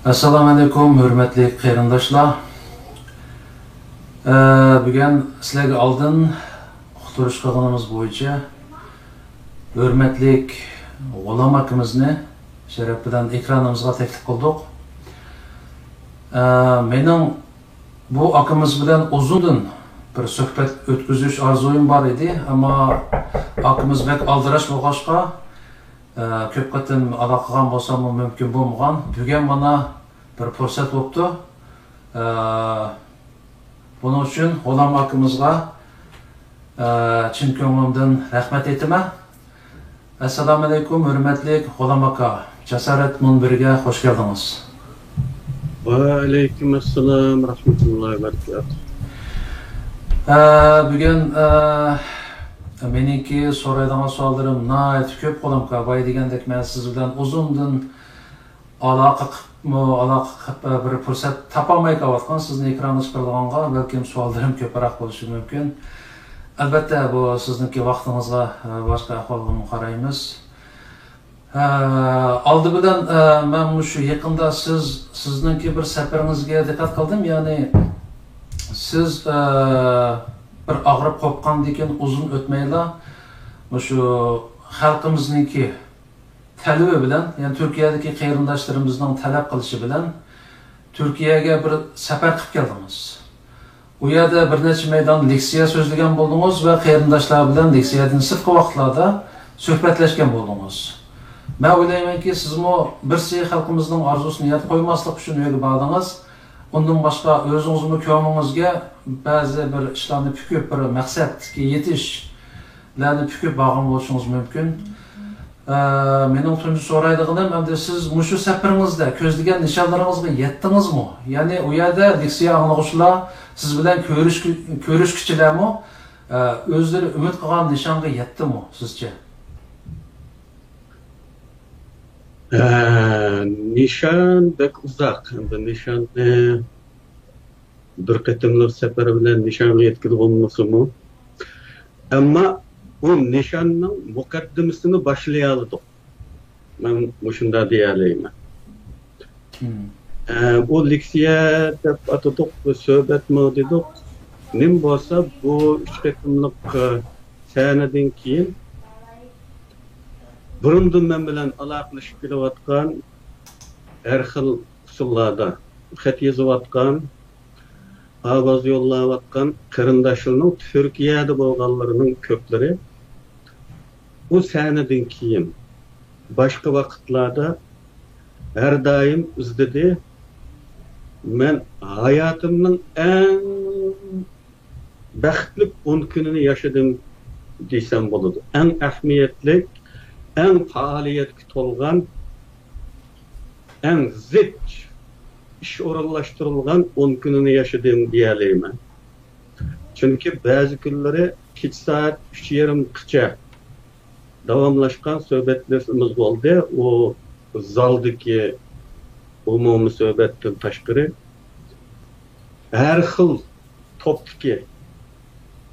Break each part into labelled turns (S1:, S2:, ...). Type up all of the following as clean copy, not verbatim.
S1: Assalamu alaikum, hürmetli qarindoshlar. Bugun sizlarga oldin uqtirish qilganimiz bo'yicha hurmatli G'ulom akamizni sharaf bilan ekranimizga taklif qildik. Mening bu akamiz bilan uzundan bir suhbat o'tkazish orzuyim bor edi, ammo akamiz bek aldirash bo'lg'achqa ko'p qatim aloqagan bo'lsam mumkin bo'lmagan. Bugun mana bir fursat bo'ldi. Buning uchun G'ulom akamizga chin ko'nglimdan rahmat aytaman. Assalomu alaykum, hurmatli G'ulom aka. Jasorat munbiriga xush keldingiz.
S2: Va alaykum assalom, rahmatullohi va barakatuh.
S1: Bugun meniki so'raydigan savollarim nihoyat ko'p G'ulom aka. Boya degandek men siz bilan uzundan aloqa bir fursat topolmay qolayotgan sizni ekranga chiqarganga balkim savollarim ko'proq bo'lishi mumkin. Albatta bu sizniki vaqtingizga boshqa ahvolga qaraymiz. Oldi bilan men shu yaqinda sizniki bir safaringizga diqqat qildim, ya'ni siz bir og'rib qolgandan uzun o'tmayla shu xalqimizniki talabi bilan, yani Türkiye'deki qarindoshlarımızdan talab qilishi bilan Türkiye'ga bir safar qilib keldingiz. U yerda bir necha maydon leksiya so'zlagan bo'ldingiz va qarindoshlar bilan leksiyadan sirtqi vaqtlarda suhbatlashgan bo'ldingiz. Men o'ylaymanki, sizmi birsi xalqimizning orzusini yetib qo'ymaslik uchun yo'lga bordingiz. Undan boshqa o'zingizning ko'nglingizga ba'zi bir ishlarni fikib bir maqsadga yetishlarni fikib borgan bo'lishingiz mumkin. Mening tunji so'raydiganim, endi siz mushu safaringizda ko'zlagan nishonlaringizga yetdingizmi? Ya'ni u yerda leksiya anglag'uvchilar siz bilan ko'rishkichilarmi o'zlari umid qilgan nishonga yetdimi sizcha?
S2: Nishon bek uzoq. Endi nishonni bir qatimliq safar bilan nishonga yetkazib bo'lmasmi? Ammo bu nişanның muqaddimasini başlay oldik. Men shunda deya olmayman. Bu leksiya deb atadik, suhbatmi dedik. Nim bo'lsa bu 3 qatimliq sanadan keyin burundan men bilan aloqalashib kelayotgan har xil usullarda xat yozayotgan, ovoz yollayotgan qarindoshlarning Turkiyada bo'lganlarining ko'plari bu sanadan keyin başka vaqtlarda her daim izledi. Men hayatımның en baxtli 10 gününü yaşadım desem boladı. En ahmiyetli, en faaliyetli tolgan, en zit iş orallaştırılgan 10 gününü yaşadım diyeleyim. Çünkü bazı günleri 2 saat 3:30 davamlaşkan söhbetlerimiz oldu. O zaldaki umumi söhbetten taşkırı her xil topdaki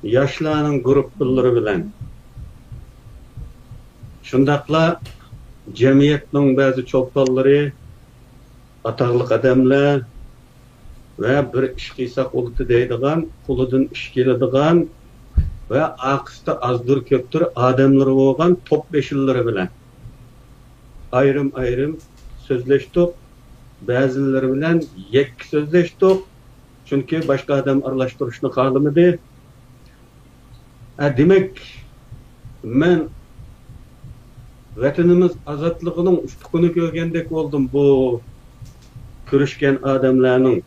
S2: yaşlarının grupları bilen şundakla cemiyetinin bazı çolpanları, ataqlıq adamlar ve bir iş qilsak oldu deydigan, quludan iş keladigan ve aqısta azdır köptür adamlar olgan top beşilleri bilen ayrım sözleştik, bazıları bilen yek sözleştik, çünkü başka adam aralashtirishni qalımıdı. Demek men vatanimiz azadlığının ufqini ko'rgandek oldum bu ko'rishgan adamlarning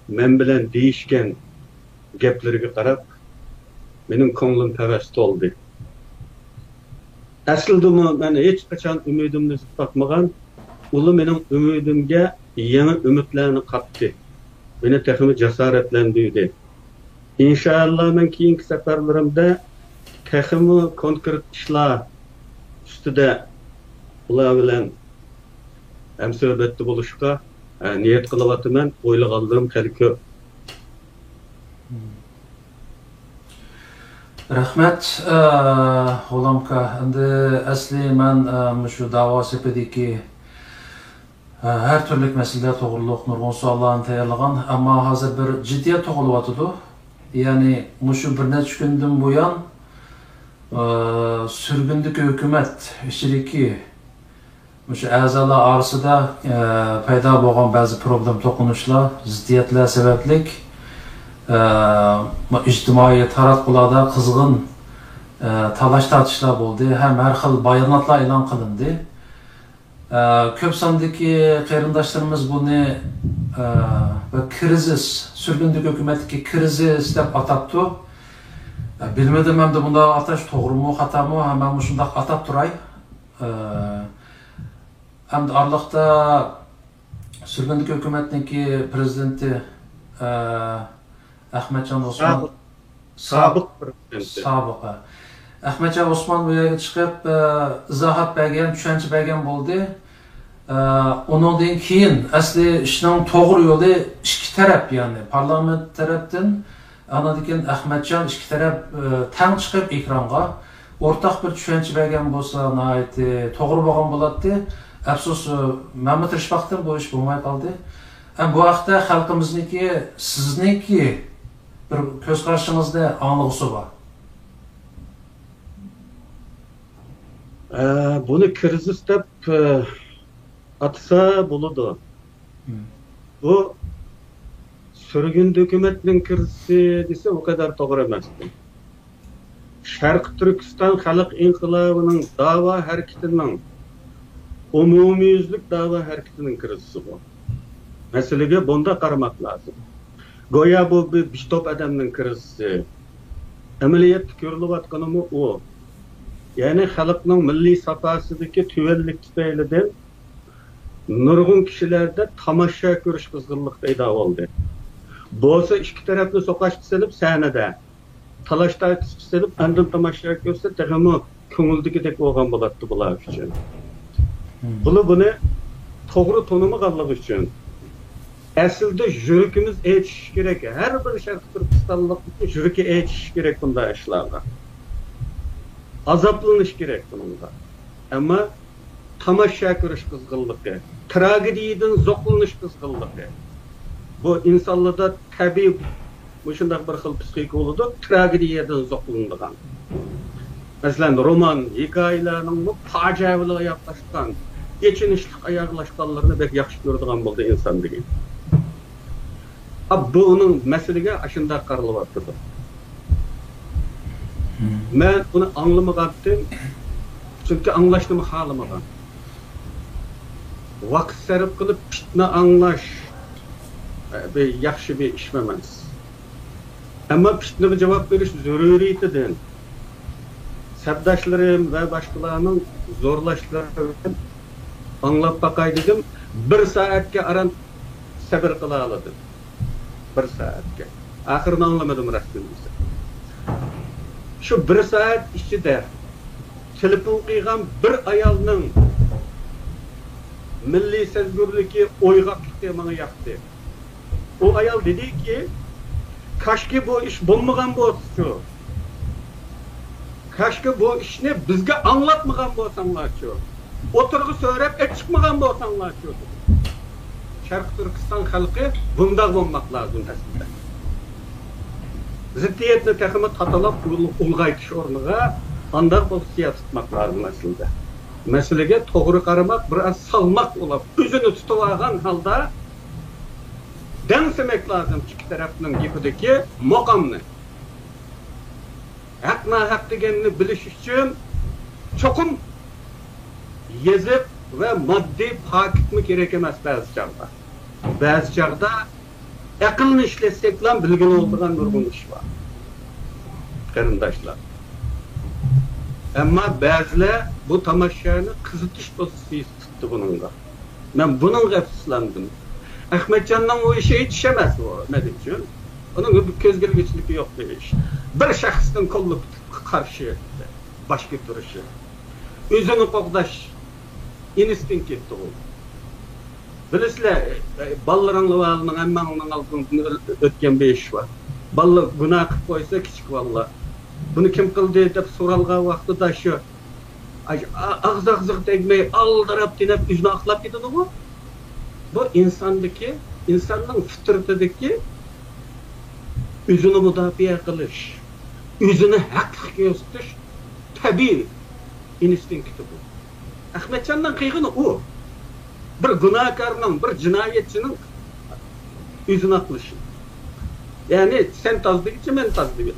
S2: men bilan deyishgan gaplariga qarab mening ko'nglim tavast oldu. Aslida men hech qachon umidimni tutmagan, ular mening umidimga yangi umidlarni qatdi. Meni texmi jasoratlantirdi. İnşallah men keyingi safarlarimda texmi konkret ishlar ustida ular bilan ham suhbatda bo'lishga niyat qilyapman. O'ylaganlarim hali ko'p.
S1: Rahmat, G'ulom aka. Endi asli men shu da'vo sepidagi Her türlü mesele toğruluq, nurgun suallarını tayarlagan, ama hazır bir ciddiyet toğuluvatıdı. Yani, muşu bir neç gündün bu yan, sürgündük hükümet işçiliki, muşu əzalar arasında payda boğan bazı problem toqunuşlar, ziddiyetler sebeplik, ictimai taratqularda qızğın talaş tartışlar oldu, hem her xil bayanatlar e'lon qilindi. Köp sondaki qarindoshlarimiz bunu krizis, sürgündük hükümetdeki krizis deb ataptı. Bilmedim hem de bunda ataş toğru mu, hata mı, hemen şundaq atap turay. Hem de arlıqda sürgündük hükümetdeki prezidenti Ahmetcan Osman
S2: Sabık prezidenti.
S1: Ahmetcan Osman bu yerga chiqib izohat bergan, tushuncha bergan bo'ldi. Ondan keyin asli ishning to'g'ri yo'li ikki taraf, ya'ni parlament tarafdan anadikin Ahmetcan ikki taraf tang chiqib ekranga o'rtaq bir tushuncha bergan bo'lsa, nihoyatda to'g'ri bo'lgan bo'ladi. Afsus, mana tirishmoqdan bu ish bo'lmay qoldi. Bu haqda xalqimizniki, sizniki bir ko'z qarashingizda anlig'isi bor.
S2: Bunu krizis deb atsa buludu. Bu sürgün hükümetinin krizisi dese o kadar doğru emasdi. Şarkı Türkistan Halk İnkılabı'nın dava hareketinin, umumiyüzlük dava hareketinin krizisi bu. Meselege bunda qaramak lazım. Goya bu bir top adamın krizisi. Ameliyat görülüp atkanımı o. Yani halkının milli safhasındaki tüvellik tüfeyliden nurgun kişilerde tamaşa görüş kızgınlık payda oldu. Bolsa iki taraflı sokaç tiselip sahnede, talaşta tiselip andın tamaşa görse tehimi köngüldeki olgan bolattı bular için. Bunu toğru tonumu qallık için. Aslında jürükümüz eğitiş gerek. Her bir şarkı Türkistanlık jürükü eğitiş gerek bunda işlarda. Azaplanış gerek bununla. Ama tamaşa görüş kızgınlığı, tragediyeden zoklanış kızgınlığı. Bu insanlarda tabi bu şundak bir xil psixik oludu, tragediyeden zoklanılan. Mesela roman, hikayelerinin bu faciavılığa yaklaşkan, geçinişlik ayaklaşkanlarını pek yaxşı gördüğün buldu insan değil. Bu onun meselege aşında qarılıp attıdı. Ben bunu anlamadım, çünkü anlaştığımı halamadan. Vakit sarf kılıp fitne anlaş, bir yaxşı bir işmemez. Ama fitneye cevap veriş zürüriyetidir. Sabdaşlarım ve başkalarının zorlaşlarını anlap bakay dedim, bir saatke aran sabır kılaladım. Bir saatke. Ahırını anlamadım rastgele. Şu bir saat içinde telefon kıygan bir ayalının milli sezgürlüki oygaklıkta bana yaptı. O ayal dedi ki, kaşki bu iş bulmagan bu şu. Kaşki bu işini bizge anlatmagan bu sanlar şu. Oturgu söyleyip et çıkmagan bu sanlar şu. Şarkı Türkistan halkı bunda bulmak lazım aslında. Ziddiyetini tekimi tatalap ulgaytış ornuğa andar pozisiya tutmak lazım aslında. Meselege toğru qaramak, biraz salmak olap, özünü tutuvagan halda densemek lazım iki tarafının gipideki mokamını. Hak nahak degenini biliş için çokum yezip ve maddi pakitmi gerek emez bazı çağda. Bazı çağda akılını işletsek lan bilgin olduğundan nurgun iş var. Karındaşlar. Ama bazılar bu tamaşanı kızıtış pozisyonu tuttu bununla. Ben bunun gafıslandım. Ahmetcan'dan o işe yetişemez o medikçün. Onun bir közgelgeçliği yok demiş. Bir şahsın kolluk karşı başka duruşu. Özünü qoqdaş instinkt etti o. Bilesizler, balların lavalının ammanın altından ötken bir iş var. Balla günah qilib qo'ysa kichik valla. Bunu kim qildi deb so'ralgan vaqtida shu ag'ziq tegmay aldirab tinab yuzini aqlab ketadi u. bu insanın fıtratidagi o'zini mudofaa qilish, o'zini haqqa ko'rsatish tabiiy instinkti bu. Ahmedcanning qiyg'ini u. Bir gunohkorning, bir jinoyatchining o'zini qilishi. Ya'ni sen tozligicha men tozligim.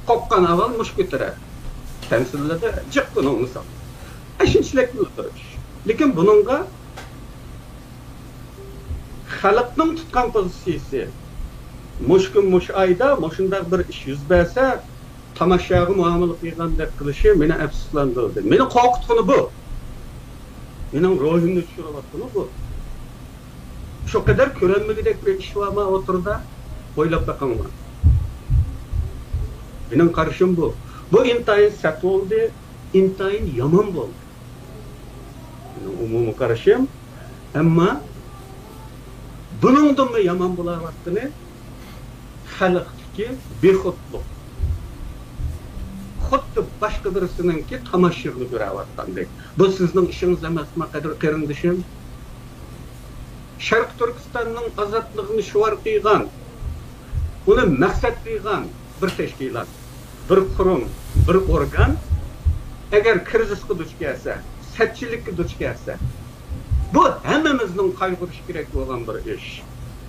S2: Qo'qqan avval mush ko'taradi. Tamsillarda jiq buni misol. Shunchalik o'tirish. Lekin buningga xalqning tutgan pozitsiyasi mush kun mush oyda mushundaq bir ish yuz bersa tomoshaga muomala qilgandek qilishi meni afsuslantirdi. Meni qo'rqitgani bu. Mening ruhimni tushirayotgani bu. Shu qadar ko'ranmagidek bir ish va o'tirda o'ylab baqaman. Mening qarashim bu. Bu intayin sat bo'ldi, intayin yomon bo'ldi. Umumiy qarashim, ammo buningdan yomon bo'layotgani xalqdagi bexudlik. Xuddi boshqa birisininki tomoshabini ko'rayotgandek. Bu sizning ishingiz emasmi, qadr qarindishim? Sharq Turkistonning ozodligini shuvar qilgan, uni maqsad qilgan bir tashkilot, bir qurum, bir organ agar krizisga duch kelsa, satchilikka duch kelsa, bu hammamizning qayg'urish kerak bo'lgan bir ish.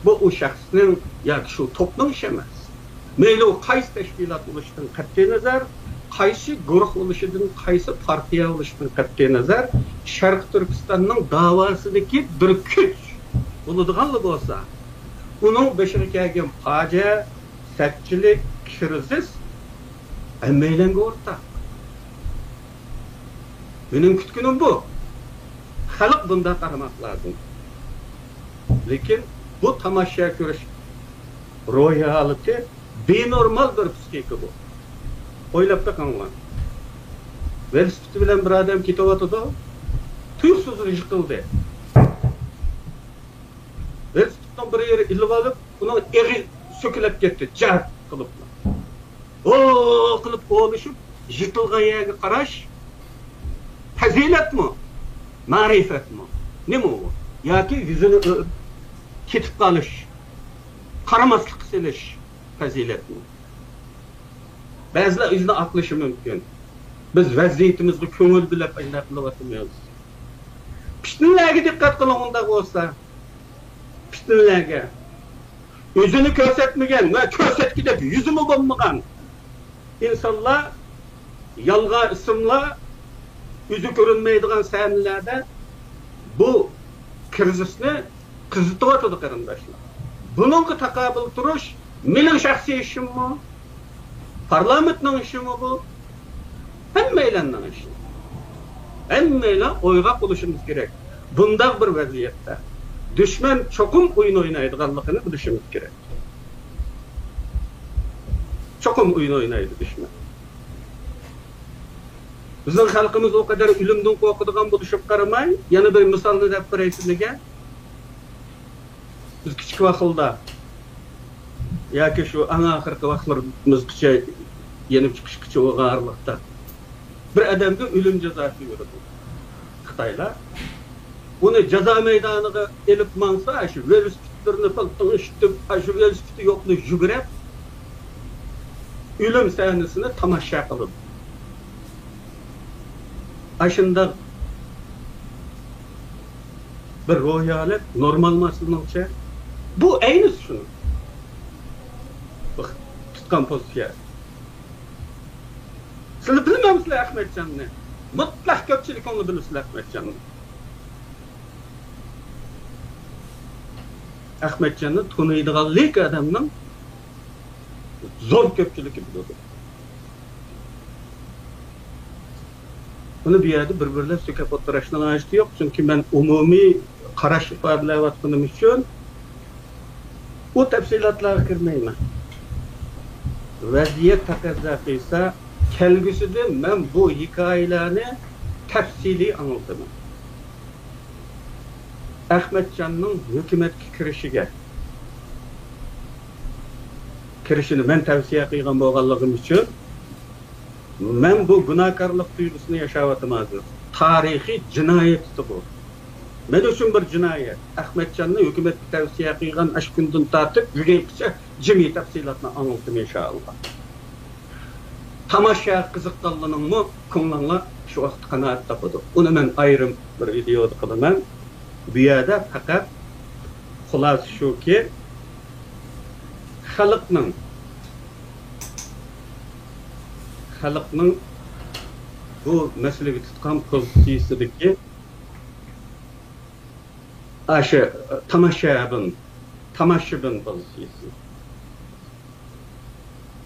S2: Bu o shaxsning yoki shu to'pning ishi emas. Mayli u qaysi tashkilot bo'lishidan qat'iy nazar, qaysi guruh bo'lishidan, qaysi partiya bo'lishidan qat'iy nazar, Sharq Turkistonning da'vosidagi bir kuch bo'ladigan bo'lsa, uning beshiga kelgan fojia, satchilik, krizis hammalarga o'rtaq. Mening kutganim bu. Xalq bunday qaramoq lozim. Lekin bu tomosha ko'rish ro'yalati benormal bir psixika bu. O'ylab baqinglar. Velosiped bilan bir odam ketyapti-da, tuyuqsiz yiqildi. Velosipeddan bir yeri ilib olib, uning eg'i so'kilib ketdi, jar qilib. Qilib olishib, yiqilgan yerga qarash fazilatmi? Ma'rifatmi? Nima u? Yoki yuzini ketib qolish, qaramaslik qilish fazilatmi? Ba'zilar o'zini aqlishi mumkin. Biz vaziyatimizga ko'ngil bilib aytib qilyapmiz. Pishtinlarga diqqat qiling unda bo'lsa. Pishtinlarga o'zini ko'rsatmagan va ko'rsatgida yuzini bo'lmagan insonlar, yolg'on ismlar, o'zi ko'rinmaydigan sanlarda bu krizisni qizityapti qarindoshlar. Buningga taqobil turish mening shaxsiy ishimmi? Parlamentning ishimi bu? Hammalarning ishi. Hammalar o'yga qo'yishimiz kerak. Bundaq bir vaziyatda dushman cho'qim o'yin o'ynaydiganligini bilishimiz kerak. Cho'qim o'yin o'ynaydi dushman. Bizning xalqimiz o kadar o'limdan qo'rqadigan bo'lishib qaramay, yana bir misolni deb beray sizlarga. Biz kichik vaqtda yoki shu ana oxirgi vaqtlarimizgacha yenib chiqishgacha o'g'arliqda bir odamga o'lim jazosi berildi. Xitoylar uni jazo maydoniga elib mansa, shu velosipedlarni paltishib, shu velosipedi yo'qni yugurib, o'lim sahnasini tomosha qilib. Aşında bir ro'yalik normal maslınca bu aynı şunu. Bak tutkan pozitsiya. Siz bilmemsizlar Ahmedcan'ni. Mutlaq ko'pchilik onu bilirsizlar Ahmedcan'ni. Ahmedcan'ni tanıydiganlik adamning zo'r ko'pchiligi biladi. Bunu bir yerde birbirine söküp oturuştan açtı yok. Çünkü ben umumi qarash ifodalayotganim uchun o tafsilotlarga kirmayman. Vaziyat taqozo qilsa, kelgusida men bu hikoyalarni tafsiliy anlataman. Ahmedcanning hukumatga kirishini men tavsiya qilgan bo'lganligim uchun men bu gunohkorlik tuyg'usini yashayapman. Tarixiy jinoyat bu. Men üçün bir cinayet. Ahmetcan'ın hükümet tavsiye qilgan aş gündün tartib yürüyüpse cemi tafsilatını anıldım inşallah. Tamaşa qiziqqanlının mı ko'nglingga şu vaqt qanoat topadi. Uni men ayrim bir videoda qilaman. Bu yerda faqat xulosa shuki, xalqning bu masalaga tutgan pozitsiyasidagi aşı tamaşabın pozisiyası.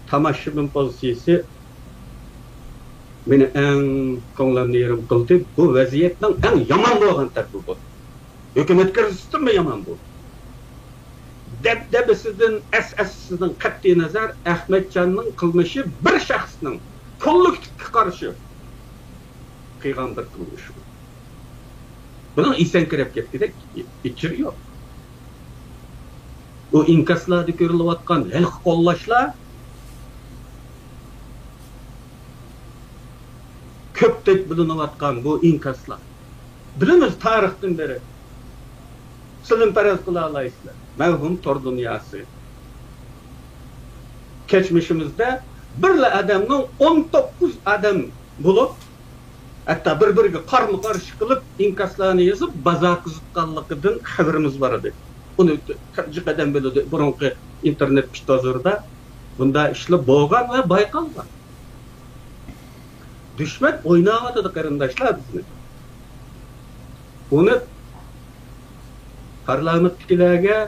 S2: Tamaşabın pozisiyası meni en ko'nglimni yerim qildi. Bu vaziyatning eng yomon bo'lgan tarafi bu. Hukumatga resistirma yomon bu. Debdebesidan, asasidan qat'iy nazar Ahmetcan'ning qilmishi bir shaxsning kollektivga qarshi qilgan bir qilmish. Bunun esenkirep ketdi içiri yok. O inkaslarda görülüvatkan el qo'llashlar köptek bilinuvatkan bu inkaslar. Bilimiz tarihten beri. Sizin perez kıla alaysızlar. Mevhum tor dünyası. Geçmişimizde birle adamın 19 adam bulup hatta bir-biriga qarma-qarshi qilib inkaslarni yozib baza qiziqqanligidan xabarimiz bor edi. Uni jiqadan bo'ladi burunqi internet pistozorda bunda ishlar bo'lgan va bayqalgan. Dushman o'ynayotdi qarindoshlar bizni. Uni parlamentdagilarga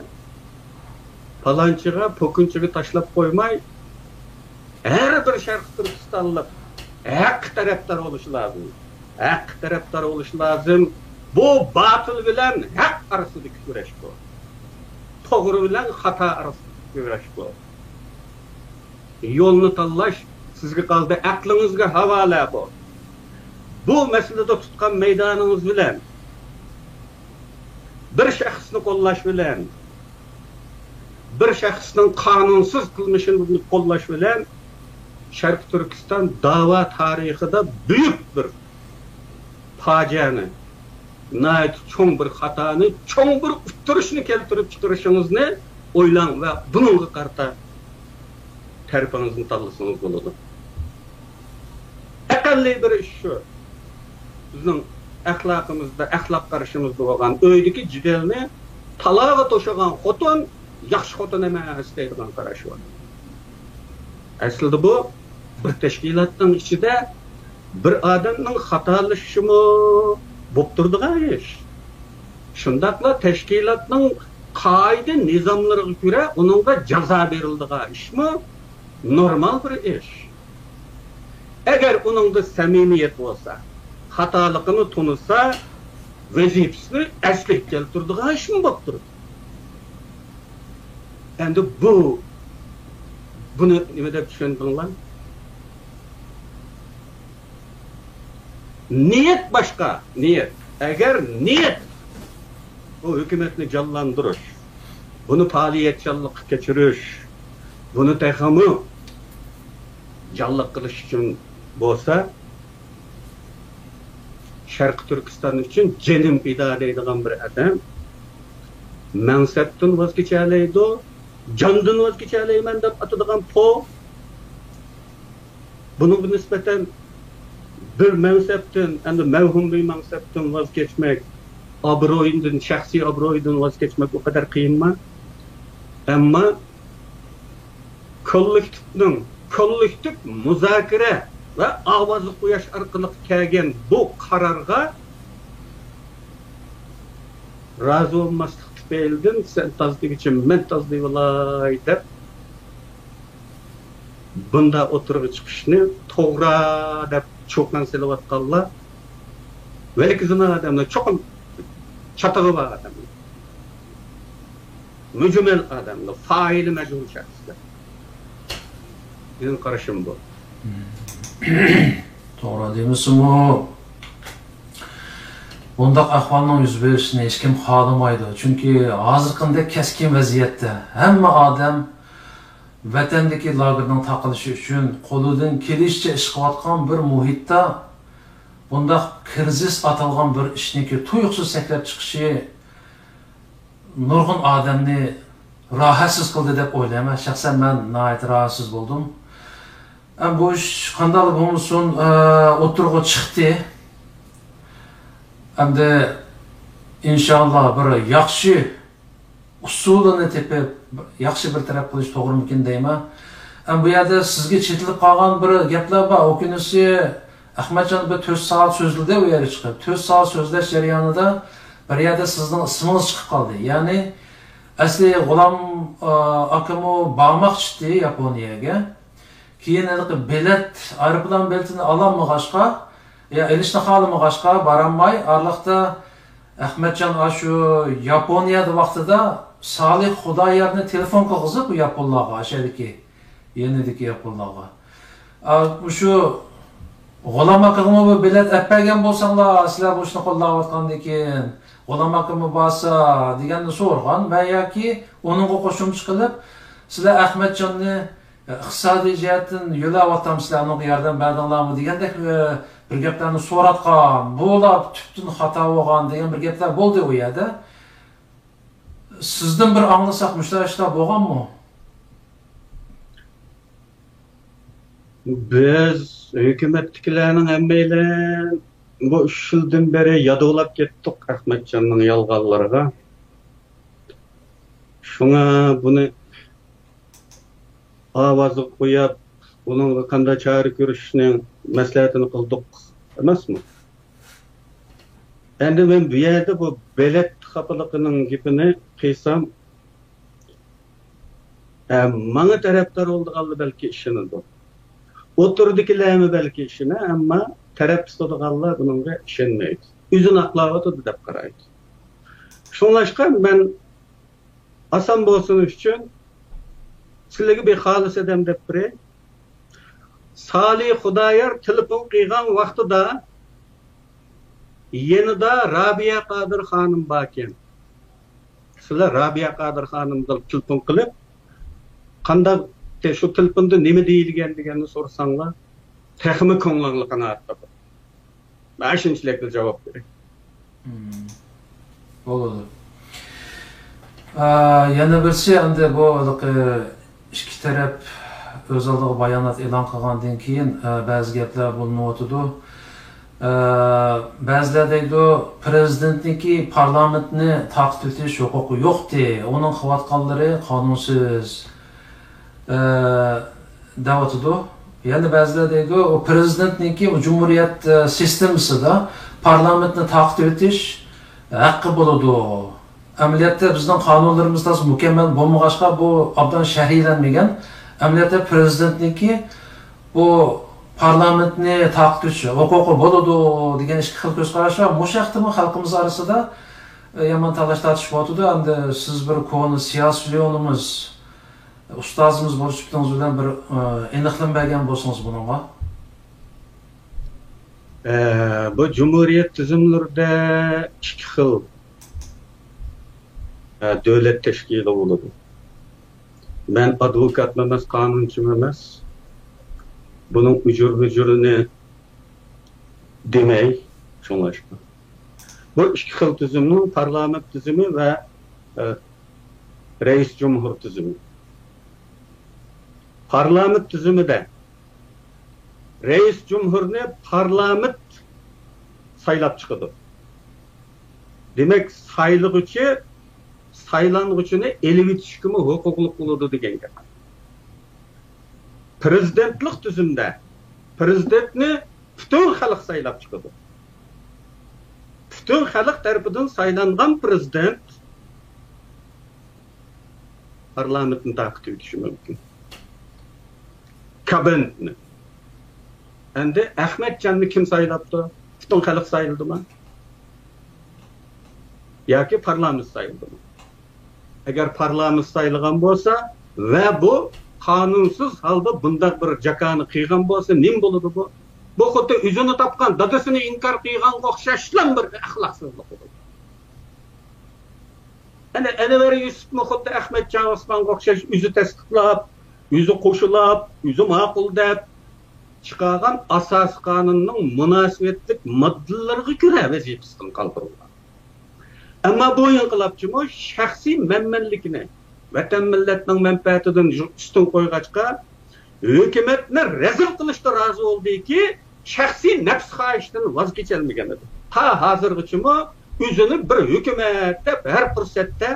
S2: palanchiga, po'kinchiga tashlab qo'ymay, har bir Sharq Turkistonlik haq tarafdor bo'lishi lozim. Haq tarafdor bo'lishi lozim. Bu batıl bilan haq arasidagi kurash bu. To'g'ri bilan xato arasidagi kurash bu. Yo'lni tanlash sizga qoldi, aqlingizga havola bu. Bu masalada tutgan meydanınız bilan bir shaxsni qo'llash bilan bir shaxsning qonunsuz qilmishini qo'llash bilan Sharq Turkiston dava tarixida büyük bir faciani, nayt çoğun bir xatoni, çoğun bir utturishni keltirib chiqarishingizni o'ylang va bunga qarta tarbiyangizni tanlasangiz bo'ladi. Aqalli bir ish shu. Bizning axloqimizda, axloq qarashimizda bo'lgan uydagi jidalni talaga to'shagan xotin yaxshi xotin emas deydigan qarash bor. Aslida bu bir tashkilotning ichida bir odamning xatolashishimi bo'lib turadigan ish. Shundaqla tashkilotning qoida nizomlariga ko'ra uningga jazo beriladigan ishmi normal bir ish. Agar uningda samimiyat bo'lsa, xatoligini tunisa, vazifasini asliga keltiradigan ishmi bo'lib turadi. Endi bunu nima deb tushundinglar? Niyet başka, niyet. Eğer niyet bu hükümetni canlandırış, bunu faaliyetçilik geçiriş, bunu tehami canlılık kılış için bolsa, Şarkı Türkistan için cenim idare edilen bir adam, mansaptan vazgeçerleydi, candan vazgeçerleymen deb atıdığan po, bunu nispeten bir mansaptan, endi mevhum bir mansaptan vazgeçmek, obro'yindan, shaxsiy obro'yindan vazgeçmek o kadar qiyin mi? Ama kollektiv muzokara ve ovozni qo'yish orqali kelgan bu qarorga razı olmaslik tufaylidan sen tazdik için men tazdik olay deb bunda o'tirib chiqishni to'g'ri deb cho'qan silayotganlar velikizina adamlar cho'qim chatag'i bor adamlar, mujmal adamlar, faili majhul shaxslar. Benim qarashim bu.
S1: To'g'ri deymisiz o? Bundaq ahvalning yuz berishini hech kim xohlamaydi. Chunki hozirgi keskin vaziyatda hamma odam vatandagi lagerning taqilishi uchun qo'lidan kelishicha ish qilayotgan bir muhitda bundaq krizis atalgan bir ishniki tuyuqsiz saklab chiqishi nurg'un odamni rahatsiz qildi deb o'ylayman. Shaxsan men nihoyat rahatsiz bo'ldim. Bu ish qanday bo'lmasin o'tirg'i chiqdi. Endi inshaalloh bir yaxshi usulini tepib, yaxshi bir taraf qilish to'g'rimikin deyman. Bu yerda sizga chetilib qolgan bir gaplar bor. O kunisi Ahmadjon bir 4 soat so'zladi u yerga chiqib. 4 soat so'zlash jarayonida bir yerda sizning ismingiz chiqib qoldi. Ya'ni asli G'ulom akamu bormoqchi Yaponiyaga. Keyin bilet, aeroplan biletini ololmag'achqa, elishni xohlamag'achqa borolmay, arliqda Ahmadjon shu Yaponiyada vaqtida Salih Xudoyevni telefon qilg'izib bu yaponlarga, ashadiki, yenidiki yaponlarga. Shu G'ulom akaga bu bilet appagan bo'lsanglar, sizlar bu ishni qo'llayotgandan keyin G'ulom akaga borsa deganni so'rgan va yoki uningga qo'shimcha qilib, sizlar Ahmadjonni iqtisodiy jihatdan yo'layotgansizlar, unga yordam berdinglarmi degandek bir gaplarni so'ratgan, bo'lib tubdan xato bo'lgan degan bir gaplar bo'ldi u yerda. Sizdan bir anglasak mushlar ishlar bo'lganmi?
S2: Biz hukumatdagilarning hammaylar bu 3 yildan beri yadolab ketdik Ahmadjonning yolg'onlariga. Shunga buni ovozni qo'yib, bunga qanday chora ko'rishning maslahatini qildik emasmi? Endi men bu yerda bu bilet xapaliqining gapini qilsam, mana tarafdor oldiganlar balki ishonadi. O'tirdikilarmi balki ishini, ammo taraf tutadiganlar bunga ishonmaydi. O'zini aqlayotdi deb qaraydi. Shunlashqa men oson bo'lsin uchun sizlarga bir xolis odam deb beray. Salih Xudoyer telefon qilgan vaqtida yanida Rabiya Qodir xonim bor ekan. Sizlar Rabiya Qodir xonimdan telefon qilib, qanday shu telefonda nima deyilgan deganni so'rasanglar, texmi ko'nglingiz qanoat topadi. Men shunchalik javob beray.
S1: Bo'ladi. Yana birsi endi bu ikki taraf o'z oldiga bayonot e'lon qilgandan keyin ba'zi gaplar bo'linib o'tdi. Ba'zilar deydi, prezidentniki parlamentni ta'qib etish huquqi yo'qdi, uning qilayotganlari qonunsiz da'vatidi. Yana ba'zilar deydi, o prezidentniki Cumhuriyet sistemasida parlamentni ta'qib etish haqqi bo'ladi. Amaliyotda bizning qonunlarimizda mukammal bo'lmag'achqa bu obdan sharhlanmagan. Amaliyotda prezidentniki bu parlamentni ta'qib etish huquqi bo'ladi degan ikki xil ko'z qarash va mushaqtimi xalqimiz orasida yomon talash tortish bo'tdi. Endi siz bir koni siyosiyonimiz ustozimiz bo'lishibdingiz bilan bir aniqlanmagan bo'lsangiz bunga.
S2: Bu Cumhuriyet tizimlerinde iki xil devlet teşkili oldu. Ben advokat emas, kanuncu emas. Bunun ucurunu demey, şunlaşma. Bu iki xil tizimnin parlament tizimi ve reis cumhur tizimi. Parlament tizimi de reis cumhurni parlament saylab chiqadi. Demek saylanğıçını elib etishkimi huquqli bo'ladi degan gap. Prezidentlik tizimda prezidentni butun xalq saylab chiqadi. Butun xalq tarafidan saylangan prezident parlamentni ta'qib etishi mumkin. Kabinetni. Endi Ahmadjonni kim saylabdi? Butun xalq sayladimi? Yoki parlament sayladimi? Eğer parlament sayılgan bolsa ve bu kanunsuz halde bunda bir jakanı kıygan bolsa nim boludu bu? Bu xuddi üzünü tapkan, dadasını inkar kıygan qo'xshashlan bir axloqsizlik bo'ladi. Ana Anvar Yusufni xuddi Ahmadjon Osmonga o'xshash o'zi tasdiqlab, o'zi qo'shilib, o'zi ma'qul deb chiqargan asas qonunning munosabatlik moddalariga ko'ra vazifasidan qoldirilgan. Ammo bu inqilobchimi shaxsiy manmanlikni vatan millatning manfaatidan ustun qo'yg'achqa hukumatni razil qilishga rozi bo'ldiki, shaxsiy nafs xohishdan voz kecholmagan edi. Ta hozirgacha o'zini bir hukumat deb har fursatda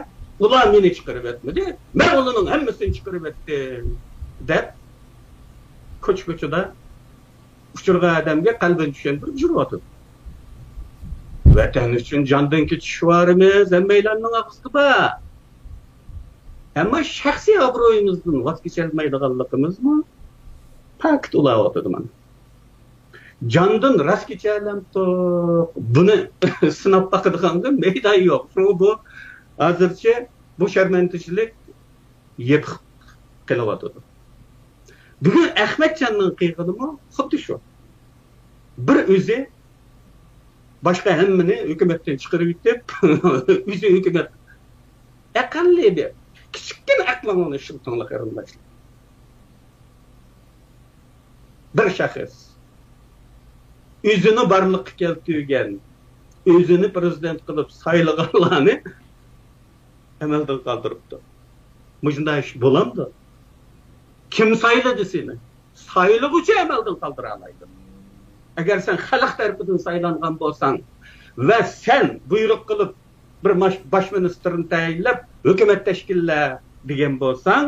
S2: ular meni chiqarib etmedi, men ularning hammasini chiqarib etdim deb ko'ch-ko'chada uchirgan odamga qalban tushuntirib yuryapti. Vatan uchun jondan ketishvarimiz hammalarning og'zida bor. Ammo shaxsiy obro'yimizdan voz kecholmaydiganligimizmi pakt ulayotdi mana. Jondan ras kechalamdi. Buni sinab baqadiganга meydan yo'q. Bu hozircha bu sharmandachilik yetib kelyapti. Bugun Ahmadjonning qiyqidimi xuddi shu. Bir o'zi boshqa hammani hukumatdan chiqarib yetib, o'zi hukumat aqalli deb kichkina aqlini shiltonlar qarindoshlar. Bir shaxs o'zini barliqqa keltirgan, o'zini prezident qilib saylaganlarni amaldan qoldiribdi. Bunday ish bo'lamdi? Kim sayladi seni? Saylovchi amaldan qoldira olmaydi. Agar sen xalq tarafidan saylangan bo'lsang va sen buyruq qilib bir bosh ministerni tayinlab hukumat tashkilla degan bo'lsang,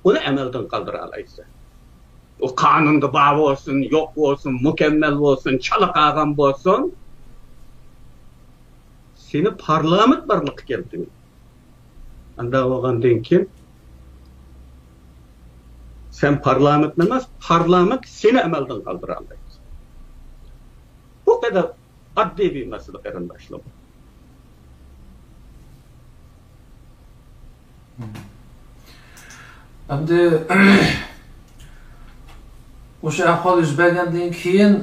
S2: uni amaldan qoldira olmaysan. O qonunda bor bo'lsin, yo'q bo'lsin, mukammal bo'lsin, chala qolgan bo'lsin, seni parlament barliqqa keltirdi. Anda bo'lgandan keyin sen parlament emas, parlament seni amaldan qoldira olmaydi. Bu kadar oddiy bir masala qarindoshlar.
S1: Endi o'sha ahvol yuz bergandan keyin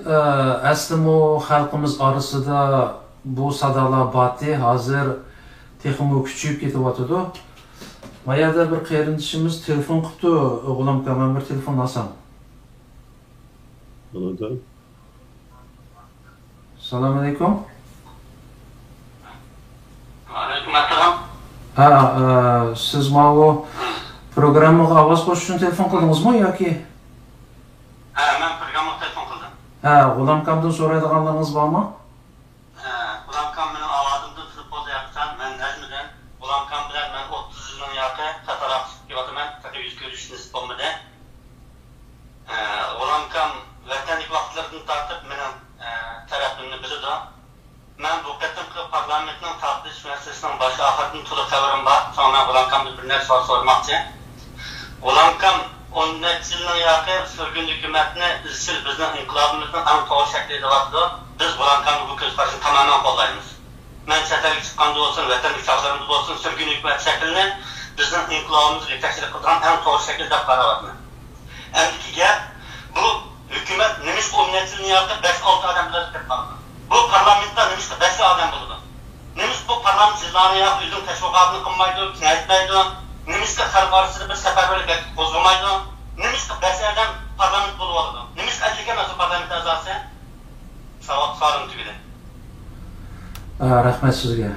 S1: aslida xalqimiz orasida bu sadolar botdi, hozir texmo kuchayib ketyapti. Mayada bir qarindishimiz telefon qildi, o'g'lim kaman bir telefon olsam.
S2: Bo'ladi.
S1: Assalomu alaykum.
S3: Alaykum assalom.
S1: Siz mana programmaga ovoz qo'shish uchun telefon qildingizmi yoki?
S3: Men programmaga telefon qildim.
S1: G'ulom kamdan so'raydiganlaringiz bormi?
S3: G'ulom kam meni ovozimni turib bo'lyapsan. Men Najmiddin. G'ulom kam bilan men 30 yildan yoqi qatoroq yo'taman. Faqat yuz ko'rish nisb bo'lmadi. G'ulom kam vatanlik vaqtlardan tortib meni tarafimni biladi. Men bu qatimqi parlamentning tartib masalasining bosh oxiridan to'liq xabarim bor. Sonra G'ulom kamdan bir narsa so'ramoqchi. G'ulom kam 10 yildan yoqi surgun hukumatni izchil bizning inqilobimizning eng to'g'ri shaklida deyapti. Biz G'ulom kamni bu ko'z qarashini tamoman qo'llaymiz. Men chetga chiqqanda bo'lsin, vatanlik shaxslarimiz bo'lsin, surgun hukumat shaklini bizning inqilobimizga yetakchilik qilgan eng to'g'ri shaklda deb qarayapman. Endi gap bu hukumat nima 10 yildan yoqi 5-6 odam bilan qilgan. Bu parlamentda nima 5 odam bo'ldi. Nima bu parlament sizlarni yoq o'zini tashviqotini qilmaydi, aytmaydi. Nimishqa xalq orasida bir safarbarlik qo'zg'amaydi. Nimishqa basadan parlament bo'lib oladi. Nimishqa ajliga mas'ul parlament a'zosi savolim tugadi.
S1: Rahmat sizga.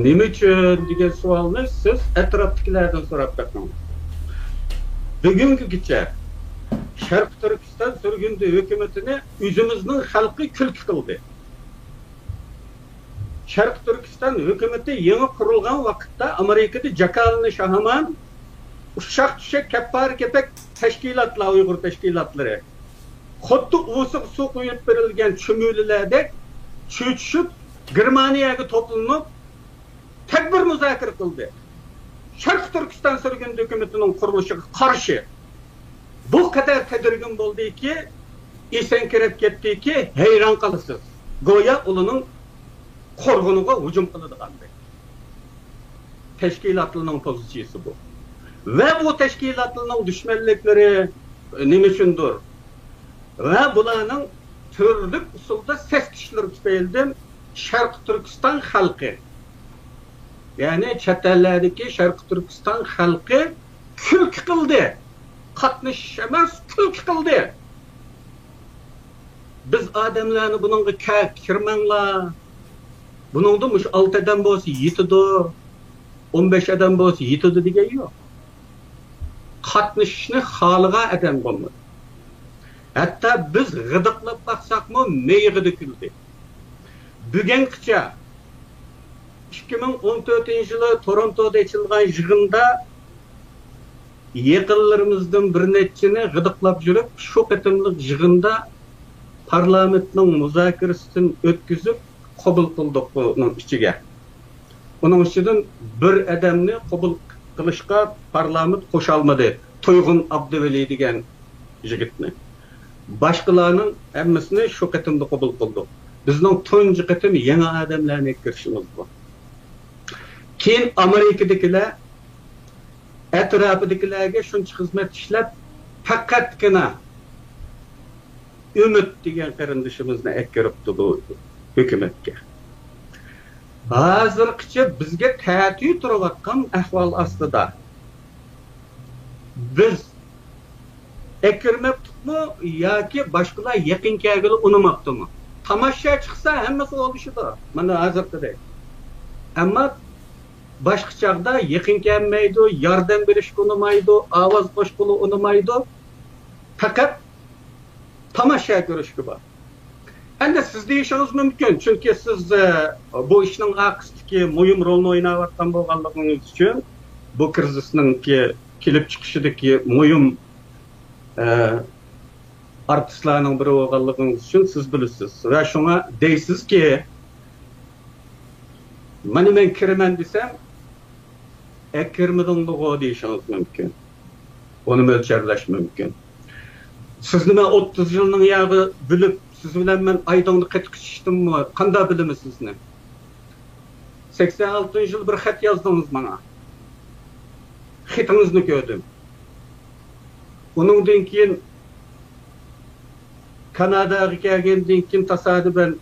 S2: Nima uchun degan savolni siz atrofdagilardan so'rab baqing. Bugungacha Sharq Turkiston surgundi hukumatini o'zimizning xalqi kulki qildi. Sharq Turkiston hukumati yangi qurilgan vaqtda Amerikada Jakalni Shahaman ushaq tushak kappar kepak tashkilotlar, Uyg'ur tashkilotlari xuddi usiq suv quyib berilgan chumullardek cho'chishib Germaniyaga to'planib tadbir muzokara qildi. Sharq Turkiston surgundi hukumatining qurilishiga qarshi bu qadar tadirgin bo'ldiki, esankirab ketdiki, hayron qolasiz. Go'yo ularning qo'rg'oniga hujum qiladiganday. Tashkilotlarning pozitsiyasi bu. Va bu tashkilotlarning dushmanliklari nima uchundir? Va bularning turli usulda ses kishilar tufaylidan Sharq Turkiston xalqi, ya'ni chet ellardagi Sharq Turkiston xalqi kulk qildi. qatnashish emas, kulki qildi. Biz odamlarni buningga kirmanglar. Buningda mush 6 odam bo'lsa yetidi, 15 odam bo'lsa yetidi degan yo'q. Qatnashishni xohlagan odam bo'lmadi. Hatto biz g'idiqlab baqsaqmi, meyig'ida kuldi. Bugungacha 2014-yılı Toronto'da açılgan yığında yaqinlarimizdan bir neçini gıdıqlab жүрüp, şu qatımlıq yığında parlamentning muzokarasini o'tkazib qabul qildik bunun ichiga. Onun ichidan bir odamni qabul qilishga parlament qo'shalmadi. To'yg'un Abduvali degan yigitni. Boshqalarning hammasini shu qatimda qabul qildik. Bizning tunji qatim yangi odamlarni kirishimiz bu. Keyin Amerikadagilar atrofidagilarga shuncha xizmat ishlab faqatgina Ümit degan qarindishimizni akiribdi bu hukumatga. Hozirgacha bizga ta'til turayotgan ahvol ostida. Biz akirmabdikmi yoki boshqalar yaqin kelgili unamabdimi? Tamasha chiqsa hammasi olishidi. Mana hozirgidek. Ammo boshqa chaqda yaqin kelmaydi, yordam berishga unamaydi, ovoz qo'shqili unamaydi. Faqat tamasha ko'rishga bor. Endi siz deyishingiz mumkin, chunki siz bu ishning aqsidagi muhim rolni o'ynayotgan bo'lganligingiz uchun bu krizisning kelib chiqishidagi muhim artistlarning biri bo'lganligingiz uchun siz bilasiz va shunga deysizki, mana men kiraman desam, kirmadingmi deyishingiz mumkin. Uni o'lcharlash mumkin. Siz nima 30 yilning yağı bilib, siz bilan men aydınni qetqishdimmi? Qanday bilimi sizni? 86-yıl bir xat yazdınız bana. Xatingizni ko'rdim. Uningdan keyin Kanadaga kelgandan keyin tasodiban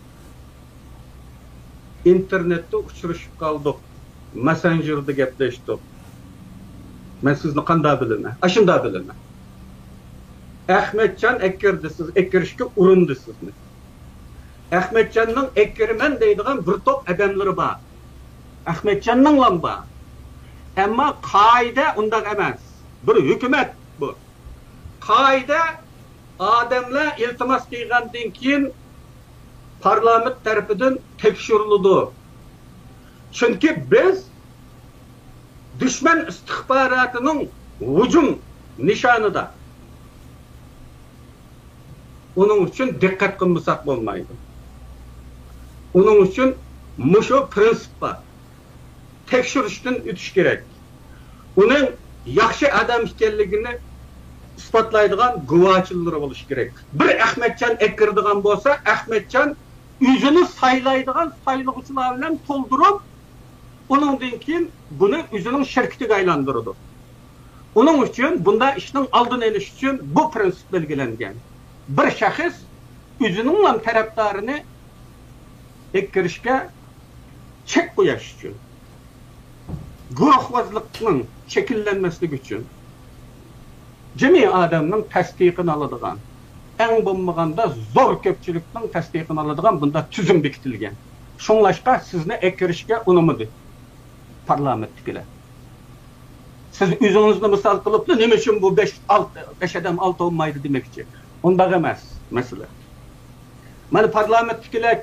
S2: internetda uchrashib qoldik. Messengerda gaplashdik. Men sizni qanday bilaman? Ashunday bilaman. Ahmetcan ekirdi siz, ekirishga urindi sizni. Ahmetcanning ekirman deydigan bir top odamlari bor. Ahmetcanning ham bor. Ammo qoida undaq emas. Bir hukumat bu. Qoida odamlar iltimos qilgandan keyin parlament tarafidan tekshiriladi. Chunki biz dushman istixbarotining hujum nishonida. Onun için dikkat qilmasak bo'lmaydi. Onun için mushu prinsip bor. Tekshirishdan o'tish kerak. Uning yaxshi odam ekanligini isbotlaydigan guvohchilari bo'lishi kerak. Bir Ahmetcan ekirdigan bo'lsa, Ahmetcan o'zini saylaydigan saylovchilar bilan to'ldirib, uningdan keyin buni o'zining shirkatiga aylantiradi. Uning uchun bunda ishning oldini olish uchun bu prinsip belgilangan. Bir şahıs özünün taraftarını ekirishga chek qo'yish uchun, guvohvozlikning shakllanmasligi uchun, jami odamning tasdiqini oladigan, eng bo'lmaganda zo'r ko'pchilikning tasdiqini oladigan bunda tuzum bekitilgan. Shunlashqa sizni ekirishga unamadi parlamentdagilar. Siz o'zingizni misol qilib, nima uchun bu 5 odam 6 olmaydi demoqchi. Ondan emas mesele. Mana parlamentdagilar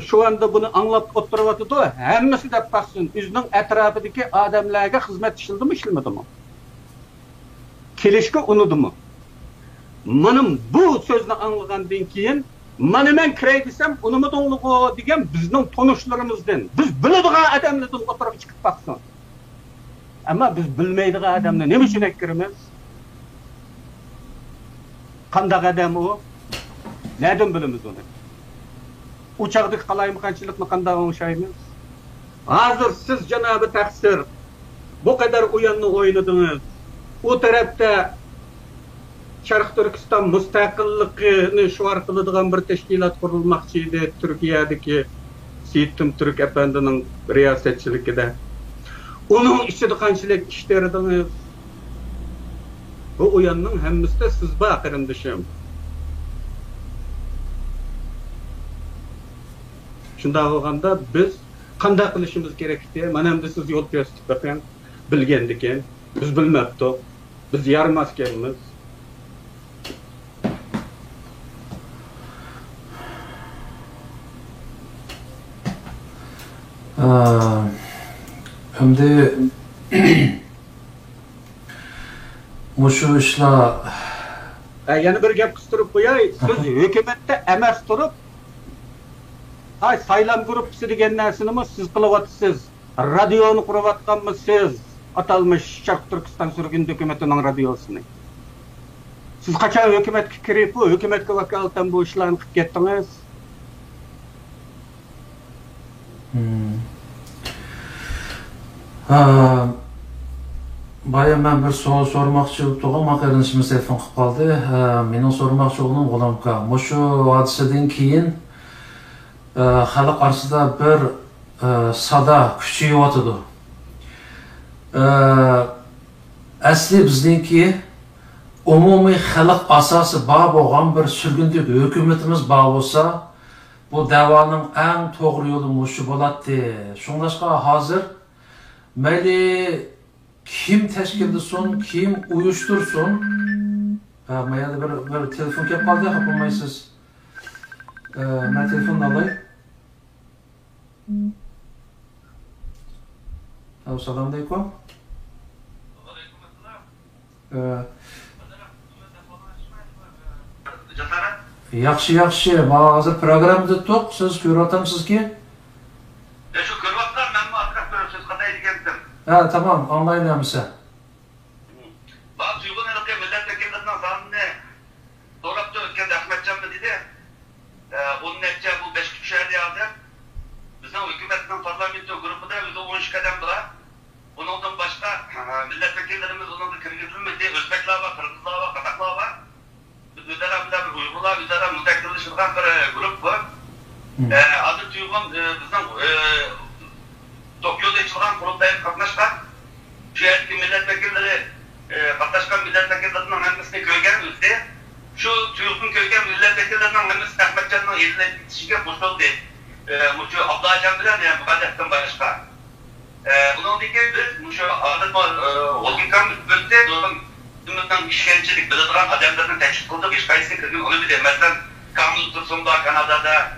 S2: şu anda bunu anlap o'tirayotidu, hammasi deb baxsin, o'zining atrofidagi odamlarga xizmat ishildimi, ishilmadimi? Kelishga unudimi? Mana bu so'zni anglagandan keyin, mana men kiray desam, unumadingmi degan bizning tonishlarimizdan, biz biladigan odamlardan o'tirib chiqib baxsin. Ammo biz bilmaydigan odamni nima uchun kiramiz? Qanday odam u? Nereden bilimiz onu? Uçakdaki qalaymakanchilikni qanday o'ngshaymiz? Hozir siz janobi taqsir bu kadar o'yinni o'ynadingiz. U tarafda Sharq Turkiston mustaqilligini shuar qiladigan bir tashkilot qurilmoqchi edi Turkiyadagi Seyittim Turk apandining riyosatchiligida. Uning ichida qanchalik ish berdingiz? Bu uyanның hemmisi de siz ba qarindişim. Şunda olganda biz qanday qilishimiz kerak diye mana endi siz yo'l ko'rsatib bergan bilgandikan biz bilmabdik. Biz yarmaskanmiz.
S1: Şimdi Muşu işler
S2: Yani bir gap qistirib qo'yay, siz hukumatda emas turib, ay saylam gruppasi degan narsani siz qilyapsiz. Radioni qurayotganmisiz? Atalmış Şarq Türkistan sürgün hukumatining radiosini. Siz qachon hukumatga kirib, bu hukumatga vakolatdan bu ishlarni qilib ketdingiz?
S1: Baya ben bir soru sormakçı olduğum arkadaşımız telefon qilib qoldi. Mening sormoqchi bo'lganim G'ulomka, mushu hodisadan keyin xalq orasida bir sada kuchayyapti. Asli bizniki umumiy xalq asosi bor bo'lgan bir surgundek hukumatimiz bor bo'lsa, bu da'voning eng to'g'ri yo'li mushu bo'ladi. Shunglashqa hozir mayli kim teşkildesin, kim uyuştursun. Mayada bir telefon kelib qoldi, xafamaysiz. Ben telefonni alayım. Assalomu alaykum. Yaxshi. Hozir programmada o'tdik. Siz ko'ryapsizki?
S3: Shu ko'ryapman, men bu atrofda ko'rib siz qanday degansiz?
S1: Ha, tamam, anlaylamsa.
S3: Bak, Tuyg'un aka milletvekillarining sonini so'rabdi, o'tganda Ahmadjon dedi. Onun necha bu 5 kishi deyapti. Bizning hukumatning parlamento guruhida o'zi 13 qadam bor. Bundan boshqa milletvekkillarimiz onunla kirgizilmedi. O'zbeklar va qirg'izlar va qozoqlar var. O'zaro bilan Uyg'urlar o'zaro muzokiralashgan bir guruh bor. Hozir Tuyg'un bizning Tokyo'da açılan kurultayda katlaşkan şu yerki milletvekilleri katlaşkan milletvekillerinin hemmisini köygen üzdü. Şu Tuyg'un köygen milletvekillerinin hemmisi Ahmetcan'ın eline bitişike koşuldu. Şu Abdülhacan bilen yani bu kadetten başka. Bunun dike biz şu adet Olginkan bölümde bunun işkencelik belirtilen adamların teşvik kıldığı iş kayısını kırgın onu bir de mesela Kamil Tursun'da Kanada'da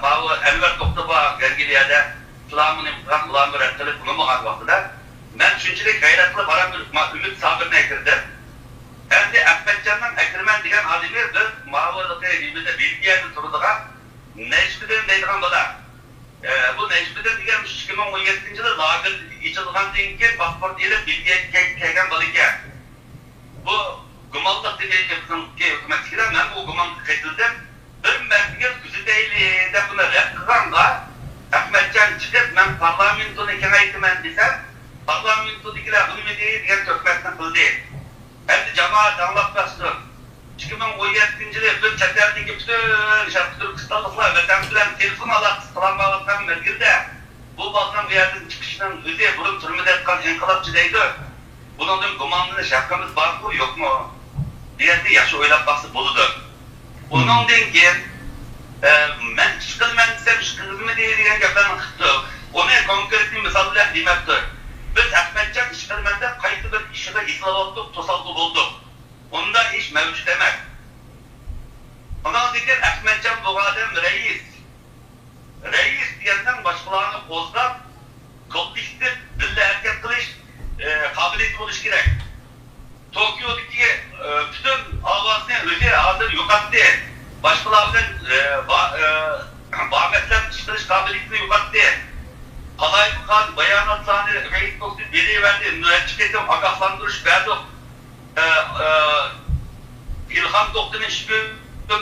S3: Mavi Enver Toktuba Gergiliye'de İslam'ın imkan ulan mürettelik bunu mu vakıda ben şunçilik gayretli bana bir ümit sabırına ekirdim. Hem de Ahmetcan'dan Ekirmen diyen adımı bir mağazalıkta ilmide bilgi yerinde turduğuna Necmi'den deydiğen bana. Bu Necmi'den diyen 2017 yılı lagır içildiğen deyinki pasport ile bilgiye kegen balık. Bu Gumallık dediği hükümetçiler ben bu Gumallık kesildim. Bir merkez güzü değil de bunu rep kızanla Ahmetcan çıkıp ben parlamentonu kenayetimen desem parlamentodakiler bunu mu değil diyen tökmekten kıl değil. Hem de cemaat anlatmasın. 2017 yılı bir çeterdeki bütün Şarkı Türkistanlıklar ve temsilen telefon alanlarından merkezde bu bazıdan bir yerden çıkışından ödeye burun türmede etken inkılapçıdaydı. Bunun kumandını şapkamız var mı yok mu? Diğer de yaşı oylap baksı buludur. Onun dengi ben çıkılmen desem çıkılımı diye diyen gaplarını kıttık. Onu konkret bir misallar demektir. Biz Ahmetcan çıkılmende kayıtlı bir işine itlal olduk, tosalgı bulduk. Onda iş mevcut demek. Ona diyen Ahmetcan bu adam reis. Reis diyenden başkalarını bozdan kolpiştir, dille hareket kılış kabiliyeti buluş gerek. Tokyo'daki bütün avazını öyle hazır yukarıda başkalarının bahmetler çıkış kabiliyetini yukarıda halay bu bayanatlarını reis doktor biri verdi, mürekkep agahlandırış verdi. İlhan doktorun şüphe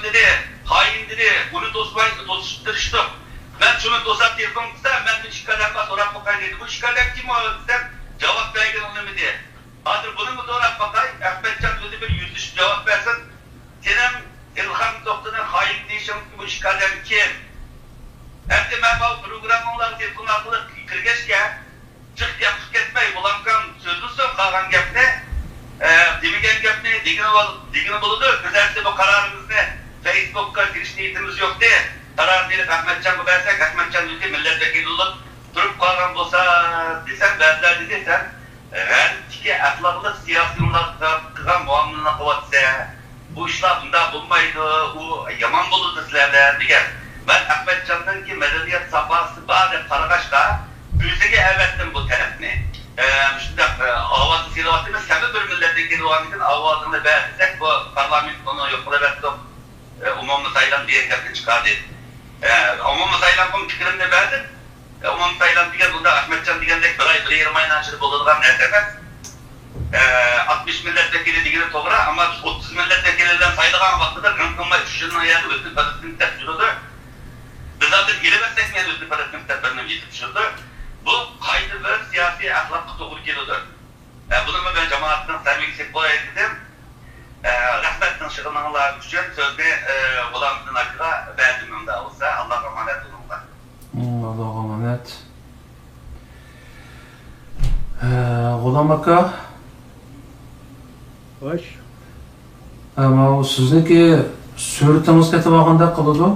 S3: dedi, hain dedi, bunu tozuşturuştu. Ben şunu tozak telefon desem, ben bir şikayetler sorak bakayım dedi. Bu şikayet kim o desem, cevap vergen onu mu diye. Hazır bunu mu sorak bakayım, Ahmetcan özü bir yüzüş cevap versin. Senin İlhan doktorun hain değişim bu şikayet kim? Hem de ben bu programlarla telefon akıllı kırgeçken, çık yapıp gitmeyi bulankan sözlüsün kalan gepte. Demin degan gapni degani bo'ladi. Biz endi bu qarorimizni Facebook'ka girish niyatimiz yo'q de. Qarar berib Ahmadjonga bersak, Ahmadjon o'zi millatdagi bo'lib turib qolgan bo'lsa desam, ba'zilar desam, tiki axloqli siyosiy qilgan muomalani qilyapsa, bu ishlar bunda bo'lmaydi, u yomon bo'ladi sizlarda degan. Ben Ahmadjonninki madaniyat safhasi bor deb qarag'ashqa o'ziga avatdim bu tarafni. Shundaq ovozni silyapmiz, kabi bir millatdan kelgandan ovozini bersak, bu parlament buni yo'q qilaverdi. Umumiy saylan degan gapni chiqardi. Umumiy saylanning fikrini berdim. Umumiy saylan degan bunda Ahmadjon degandek bir oy, bir yarim oydan chiqib bo'ladigan narsa emas. 60 milletvekili degani to'g'ri, ammo 30 milletvekilidan saylagan vaqtida qanqamay 3 yilning yana o'tib parlamentda yurdi. Biz zaten gelemezsek mi yani özgür parlamenter bölümü yetişirdi. Bu kaydı ve siyasi ahlakı doğru geliyordu. Bunu ben cemaatten sevmek için bu ettim. Rahmetin şıkınanlar için sözde olamızın hakkında verdim de olsa Allah'a emanet olunlar.
S1: Allah'a emanet. G'ulom aka.
S2: Hoş.
S1: Ama sizniki suratimiz ketib olganda qiladi.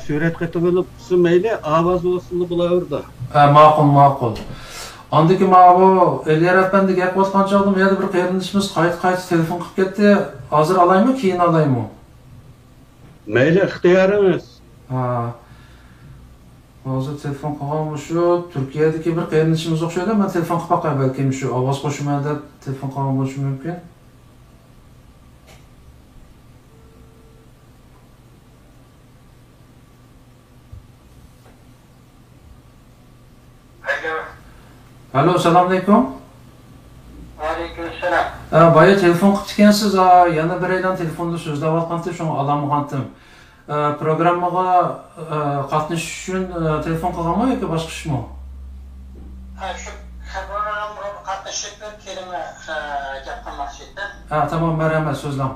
S2: Surat qetib olibsi mayli, ovoz olsin bo'laverdi.
S1: Ma'qul. Andiki bu Eliyar efendi gap qotgan chog'da yana bir qarindoshimiz qayt telefon qilib ketdi. Hozir olaymi, keyin olaymi?
S2: Mayli, ixtiyoringiz.
S1: Hozir telefon qilganmi shu Turkiyadagi bir qarindoshimiz o'xshaydi. Men telefon qilib qo'yay, balki shu ovoz qo'shimada telefon qilgan bo'lishi mumkin. Alo, assalomu alaykum.
S3: Aleykümselam.
S1: Baya telefon qilib ekansiz, yana bir aydan telefonda so'zlayotgandim, shuni ololmagandim. Programmaga qatnashish uchun telefon qilganmi yoki boshqa ishmi?
S3: Shu programmaga qatnashib kelima gap qilmoqchi edim.
S1: Tamam, marhamat, so'zlang.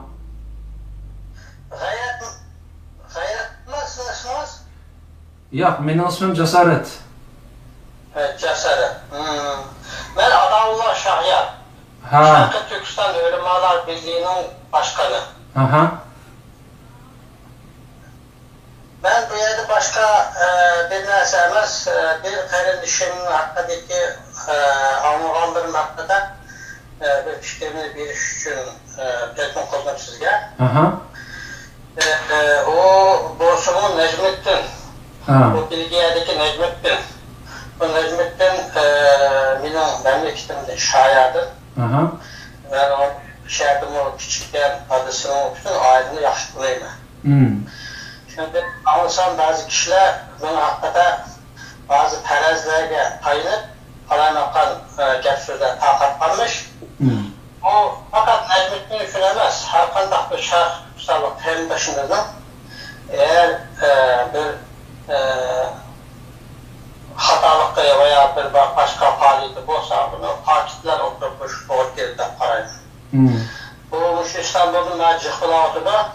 S3: G'ayratmi sizlarsiz?
S1: Yo'q, mening ismim Jasorat.
S3: Jasorat. Ben Adavullah Şahyar. Şarkı Türkistan Ölümalar Birliği'nin başkanı. Ben bu yerde başka bir nerse emez, bir kardeşimin hakkındaki anılandırım hakkında bir fikrini bir iş için telefon kıldım sizge. O borsumun Necmettin. Bu Bilgiye'deki Necmettin. Bu Necmettin benim memleketimde şairdir. Ben o şehirdim o küçükken adısını bütün ailini yaşlıyım. Şimdi anlasam bazı kişiler bunu hakikaten bazı perezlerine payınıp kalamaktan gep sözler takat varmış. O fakat Necmettin düşünemez. Hakan'da bir şarkı tutarlık terim başındadan eğer bir hatalık veya bir başka faaliyeti olsa bunu takipler oturmuş ortaya parayı. Bu İstanbul'un Mercih Kılavutu'da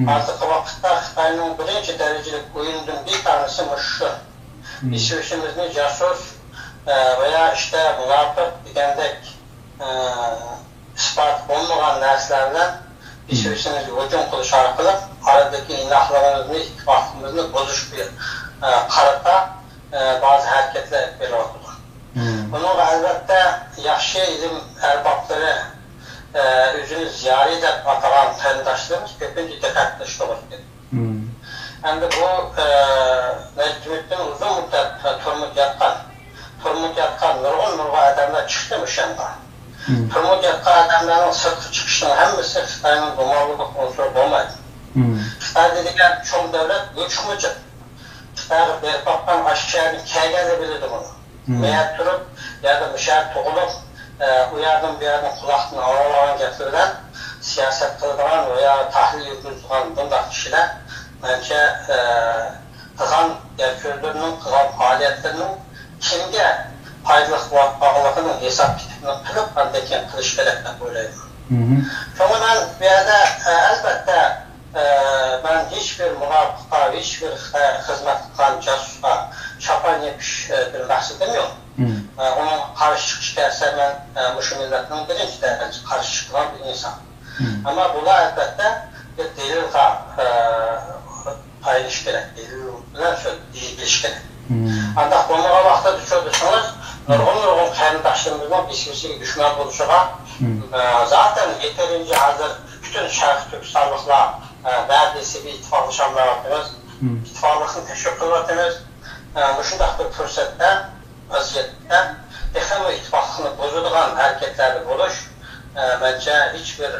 S3: artık vakitte Xitay'ın birinci derecelik oyunun bir tanesi şu. İsveç'imizin casus veya işte münafık degandek ispat olmayan derslerden İsveç'imizi hücum kılış arkalı aradaki inahlarımızı, ittifakımızı bozuş bir karata bazı hareketler böyle oldu. Bunun elbette yaşlı ilim erbapları özünü ziyaret edip atalan kardeşlerimiz köpünce dikkatli olur. Yani bu Necmettin uzun müddet Turmut yatkan nurgun adamlar çıktımış yandan. Turmut yatkan adamların sırtı çıkışının hemmisi Xitay'ın domalılık unsuru olmaydı. Xitay dediler çok devlet göçmücü. Xitay'ı berbattan aşağıya kaygaza bilirdi bunu. Meğer turup ya da müşahit toğulup bu yardım bir yerden kulaktan ağırlanan getirilen siyaset kıldıran veya tahlil yürütülen bundan kişiler bence kılan yerkürlerinin, kılan faaliyetlerinin kimge paydalık bağlılığının hesap kitibini kılıp andaki kılıç gerekten böyleydim. Çünkü ben bir yerde elbette ben hiçbir muhafıka, hiçbir hizmet kılan casusa çapan yemiş bir bahsedim yok. Onun karşı çıkış dersem ben şu milletin birinci derece karşı çıkan bir insan. Ama buna elbette bir delilga paylaş gerek, delille biliş gerek. Ancak bunlara vakta düşürdüyseniz, nurgun kayndaşlarımızdan biskisi düşman buluşuğa zaten yeterince hazır bütün Şərq Türkistanlıkla neredeyse bir ittifaklaşanlar yaptınız. İttifaklıkını teşekkür ettiniz. Şundaq bir fürsətdə, vəziyyətdə texnik ittifaqlığını bozulğan hərəkətlərlə buluş bence hiçbir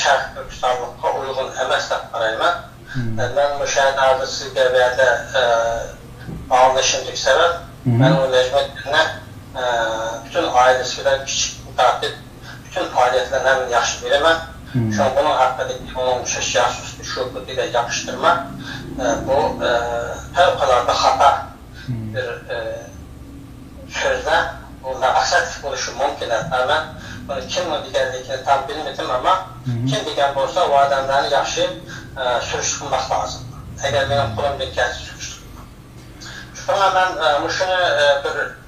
S3: Şərq Türkistanlıqqa uyğun emas deyə qarayman. Ben bu şəhid hadisi qəviyyədə bağlanışımdaki səbəb ben o Necmettin'ə bütün ailesiyle küçük müteahhit bütün faaliyetlerden yaxşı bilemem. Şu an bunun hakkındaki onun şaşıyarsız şubetiyle yapıştırma bu fevkalade hata bir sözle bunda aksatif oluşu mümkün etmem. Bunu kim diğerlikini tam bilmedim ama kim diğer olsa o adamların yaxşı sürüştürmek lazım. Eğer benim kulum bir kez sürüştürmek. Şuna ben şunu bir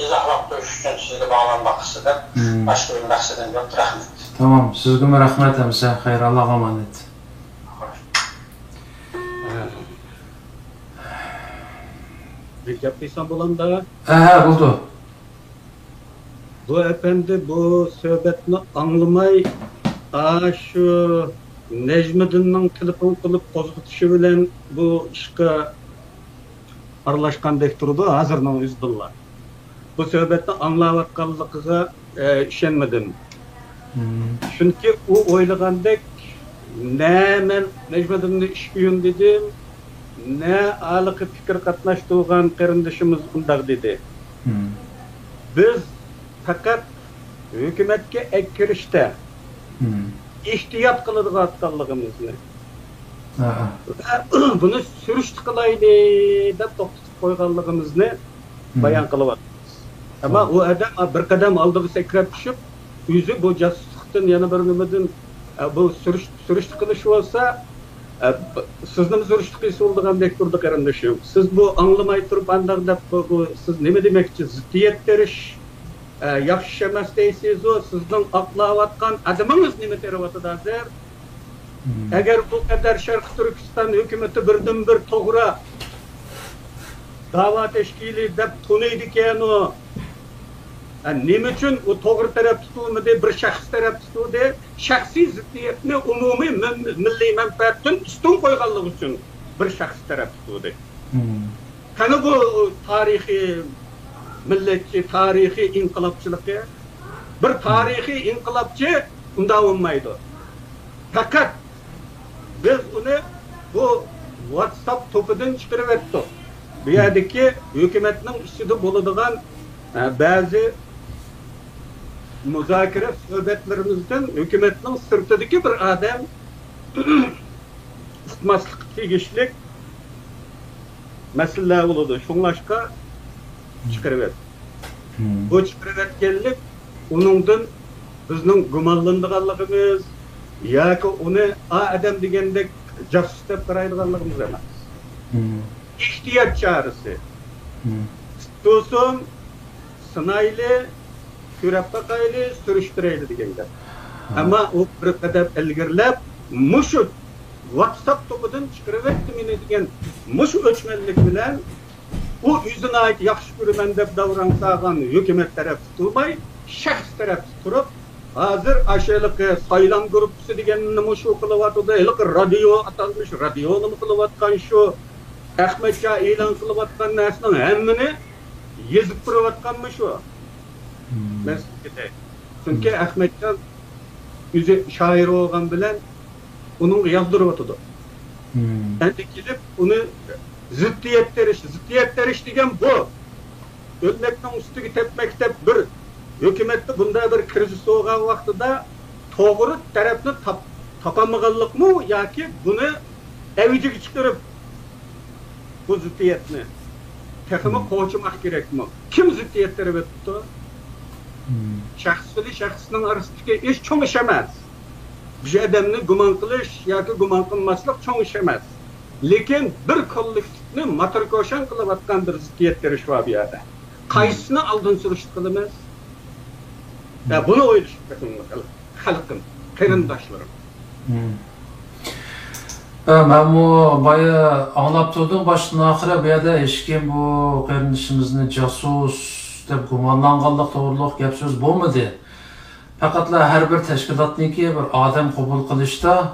S3: izahlap dövüş için sizle bağlanmak istedim. Başka bir məqsədim yok. Rahmet.
S1: Tamam, sizge rəhmət əmsə. Xeyr, Allah'a emanet.
S2: Bir yaptıysam bulanda
S1: Buldu.
S2: bu efendi bu söhbetini anlamay şu Necmettin'nin telefon kılıp kozgutuşu bilen bu işe aralashqandek turdu hazırdan üzdüller. Bu söhbetni anlayatqanligiga işenmedim. Çünkü o oylagandek ne men Necmettin'ni işkiyim dedim, ne alıqı fikir katnaştığın qarindişimiz undaq dedi. Biz fakat hükümetke ekkirişte ihtiyat kılıdığı atqanlığımızı bunu sürüştü kılaydı dep toqtup koyganlığımızı bayan kılıp atırız. Ama o adam bir kadam aldığı sekrep düşüp yüzü bu casusluqdan yana bir nimedin bu sürüştü kılışı olsa sizni sürüştü kılışı olduğundek turdu qarindişim. Siz bu anlamay turup andaq dep bu siz neme demekçi ziddiyet deriş yaxşı emas deysiz o sizning aqlayotgan adamınız neme teravatıdı hazır. Eğer bu kadar Şərq Türkistan hükümeti birden bir toğra dava teşkili dep tunuydu eken o neme için o toğra taraf tutumu de bir şahs taraf tutumu de şahsi ziddiyetini umumi milli menfaatin üstün koyganlığı için bir şahs taraf tutumu de. Kanı bu tarihi milletçi, tarihi inkılapçılık bir tarihi inkılapçı unda olmaydı. Fakat biz onu bu WhatsApp topudan çıkarıp ettik. Bu yerdeki hükümetinin üstüde bulunduğun bazı müzakere sohbetlerimizden hükümetinin sırtındaki bir adam tutmaslık tegişlik meseleler oldu. Şunlaşka çıkarıp ettik. Bu çıkarıp etkenlik onundan bizning gumonlanganligimiz yoki uni adam degandek jasus deb qaraydiganligimiz emas. Ehtiyot chorasi. To'sin, sinayli, ko'rib baqayli, surishtirayli degan gap. Ammo u bir qadam ilgirlab, mushu WhatsApp to'pidan chiqarib etdi meni degan mushu o'chmanlik bilan u o'zini ayt yaxshi ko'raman deb davron sağan hukumat taraf tutmay, shaxs taraf turib hazır aşağılık saylan grupsi deganini mushu qilyapti. Ilk radio atalmış radioni qilyapgan shu Ahmetcha e'lon qilyapgan narsaning hammani yezib turayotganmi shu? Mesele. Çünkü Ahmetcha o'zi shoir bo'lgan bilan uni yozdiryapti. Endi kelib uni ziddiyet terish degan bu. Ölmekten üstüge tepmek bir hükümette bunda bir kriz soğuğan vaxtida toğru tarafını tapamaganlık mı ya ki bunu evici çıkarıp bu ziddiyetini tekimi koğuşmak gerek mi? Kim ziddiyetleri vetti? Şahsılı şahsının arasındaki iş çoğu iş emez. Bir adamını guman kılış ya ki guman kılmaslık çoğu iş emez. Lekin bir kollektifni matrikoşan kılıvatkan bir ziddiyetleri şu bir yerde. Qaysını aldın sürüşüp kılımız? Ya bunu oyluşup katılmak halkım, qarindaşlarım.
S1: Ben bu bayağı anlap turdum başından ahire bir yerde eşkim bu kardeşimizin casus deb gumanlanganlık doğruluk gap söz bo'lmadi. Faqatla her bir teşkilatniki bir adam qabul qilishda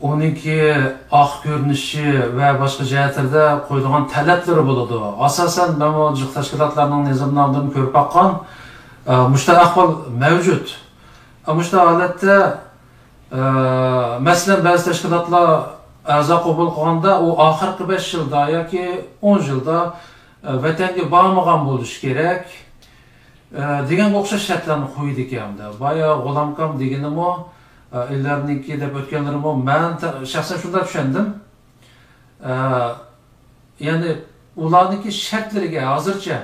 S1: onunki ah görünüşü ve başka jihatlarda qo'yilgan talablari bo'ladi. Asasen ben bu teşkilatlarning nizomlarini ko'rib baqqan mushta ahvol mavjud. Mushta holatda mesela bazı teşkilatlar a'zo qabul qilganda u oxirgi 5 yilda yoki 10 yilda vatanga bormagan bo'lishi kerak degan o'xshash shartlarni qo'ydi ekanda. Bayağı g'olamkam deganim o ellarniki deb o'tganlarim o men shaxsan shunday tushundim. Ya'ni ularniki shartlariga hozircha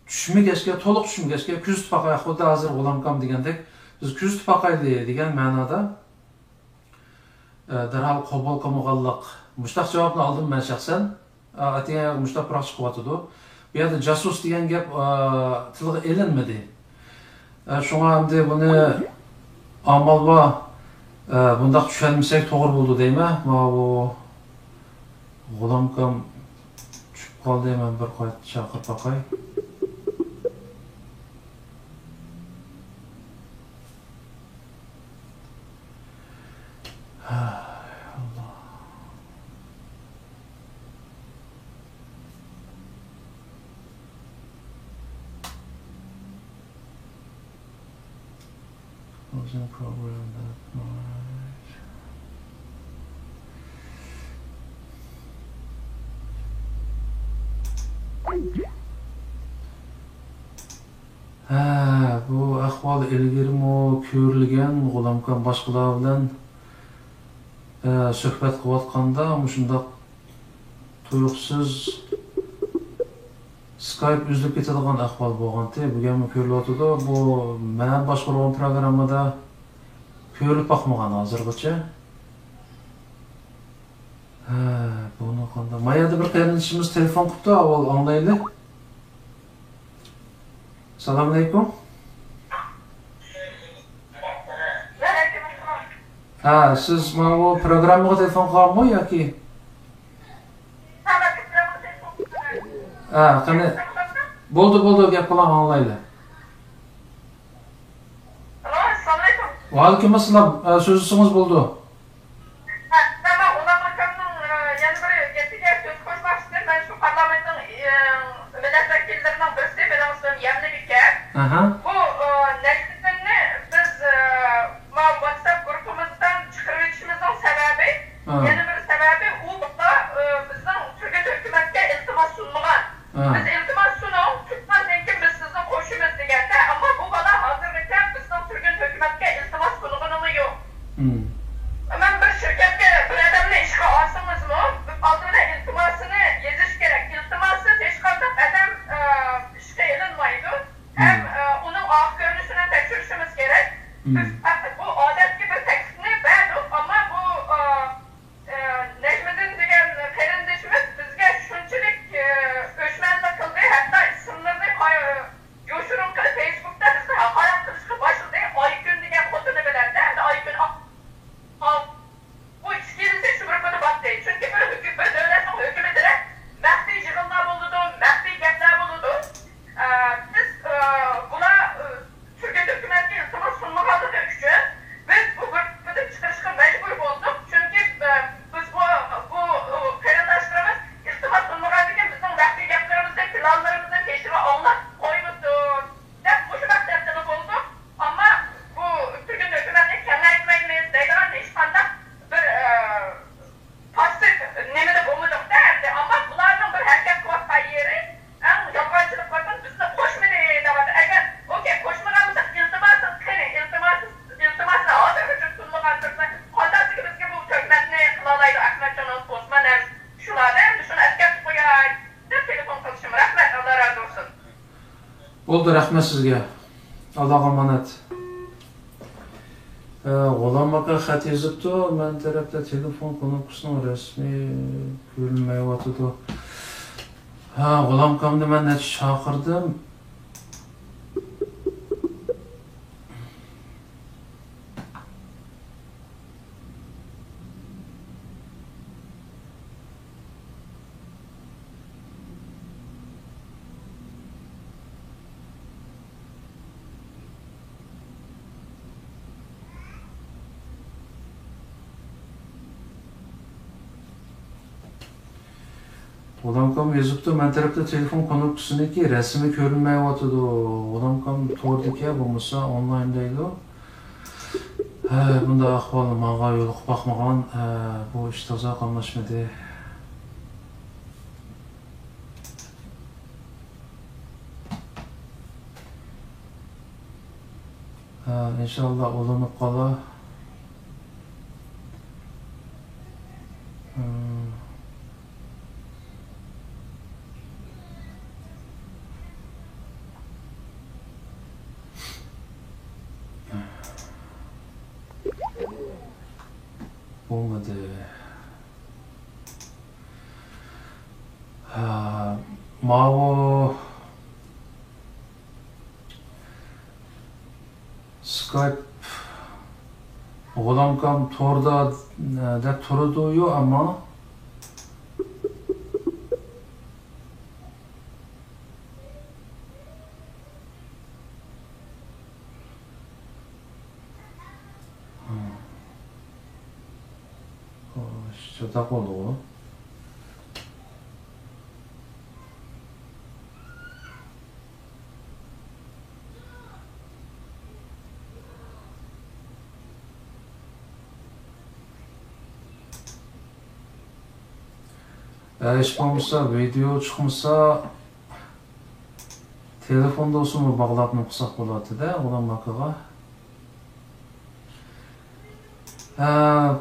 S1: tushmagachga, to'liq tushmagachga kuzatib boqay xuddi hozir g'olamkam degandek biz kuzatib boqayli degan ma'noda darhol qabul qilmaganlik. Mushtaq javobni oldim men shaxsan. Atiga mushtaq biroq chiqyotdi. Bu yerda jasus degan gap tilga ilinmadi. Shunga endi buni amalga bundaq tushunmasak to'g'ri bo'ldi deyman. Mana bu g'olamkam tushib qoldi, men bir qayta chaqirib boqay. Closing program that night. Bu ahvol ilgirmi ko'rilgan g'olamkam boshqalar bilan suhbat qilayotganda shundoq tuyuqsiz Skype üzülüp ketadigan ahvol bo'lganda, bu gamni ko'rilyotdi. Bu men boshqargan programmada ko'rilib boqmagan hozirgacha. Buni qanday? Mayada bir qarindoshimiz telefon qilibdi, avval anglaylik. Assalomu alaykum. Siz mana bu programmaga telefon qilganmi yoki? Qani bo'ldi gap bilan anglayli.
S4: Assalomu alaykum.
S1: Va alaykum assalom. So'zingiz bo'ldi.
S4: Mana G'olamkamning yana bir gapiga so'z qo'shmoqchiman. Men shu parlamentning millat vakillarining birisi, mening ismim Yamlik aka. Bu Najmiddinni biz WhatsApp guruhimizdan chiqarib o'tishimizning sababi, yana bir sababi u bizning Turkiya hukumatga iltimos sunmagan. Biz iltimos sunov, tutmadan keyin biz sizni qo'shimiz deganda, ammo bu bola hozirgacha bizning Turkiya hukumatga iltimos sunganimi yo'q. Men bir shirkatga bir odamni ishga olsangizmi, oldin iltimosini yozish kerak. Iltimossiz hech qanday odam ishga ilinmaydi. Ham uning oq ko'rinishini tekshirishimiz kerak. Biz bu odatga bir taklifni berdik, ammo bu Najmiddin degan qarindoshimiz bizga shunchalik o'chmanlik qildi, hatto ismlarini yo'shirin qilib Facebookda bizni haqorat qilishga boshladi. Oykun degan xotini biladi, Oykun bu ikkinchi shu bir kuni batdi. Chunki bir davlatning hukumatida maxfiy yig'inlar bo'ldi, maxfiy gaplar bo'ldi. Biz bular Turkiya hukumatiga iltimos sunmaganligi uchun biz bu guruhni chiqarishga majbur bo'ldik. Chunki biz bu qarindoshlarimiz iltimos sunmaganligi bizning maxfiy gaplarimizni, planlarimizni tekshirib olib qo'ymadi deb shu maqsadda bo'ldik. Ammo bu Turkiya hukumatini kamaytmaymiz deydigan hech qanday bir pozitiv nimada bo'lmadik-da. Ammo bularning bir harakat qilayotgan yeri yolg'onchilik qilib bizni qo'shmadi deyapti. Agar okey qo'shmagan bo'lsa iltimosni qilin, iltimosni hozirgacha sunmagan tursa qandaysiga bizga bu hukumatni qila oladi. Ahmadjon Osman ham shularni shuni askatib qo'yay deb telefon qilishim. Rahmat, Alloh razı olsun.
S1: Bo'ldi, rahmat sizga. Allohga omonat. G'olam aka xat yozibdi, men tarafda telefon knopkasining rasmiy ko'rinmayotdi. Ha, G'ulomkamni men necha chaqirdim. G'ulomkam yozibdi, men tarafda telefon konnektorsiniki rasmi ko'rinmayotidi. G'ulomkam to'g'ridiki, bo'lmasa onlayn deydi. Bunda ahvol menga yo'liqib boqmagan, bu ish toza qamlashmadi. İnşallah ulanıp qala. Olmadı. Mavo Skype G'ulomkam torda da turadi ama şurada oldu. Ish bo'lmasa, video chiqmasa telefonda o'simi bog'lab qilsak bo'ladi-da, G'ulom akaga.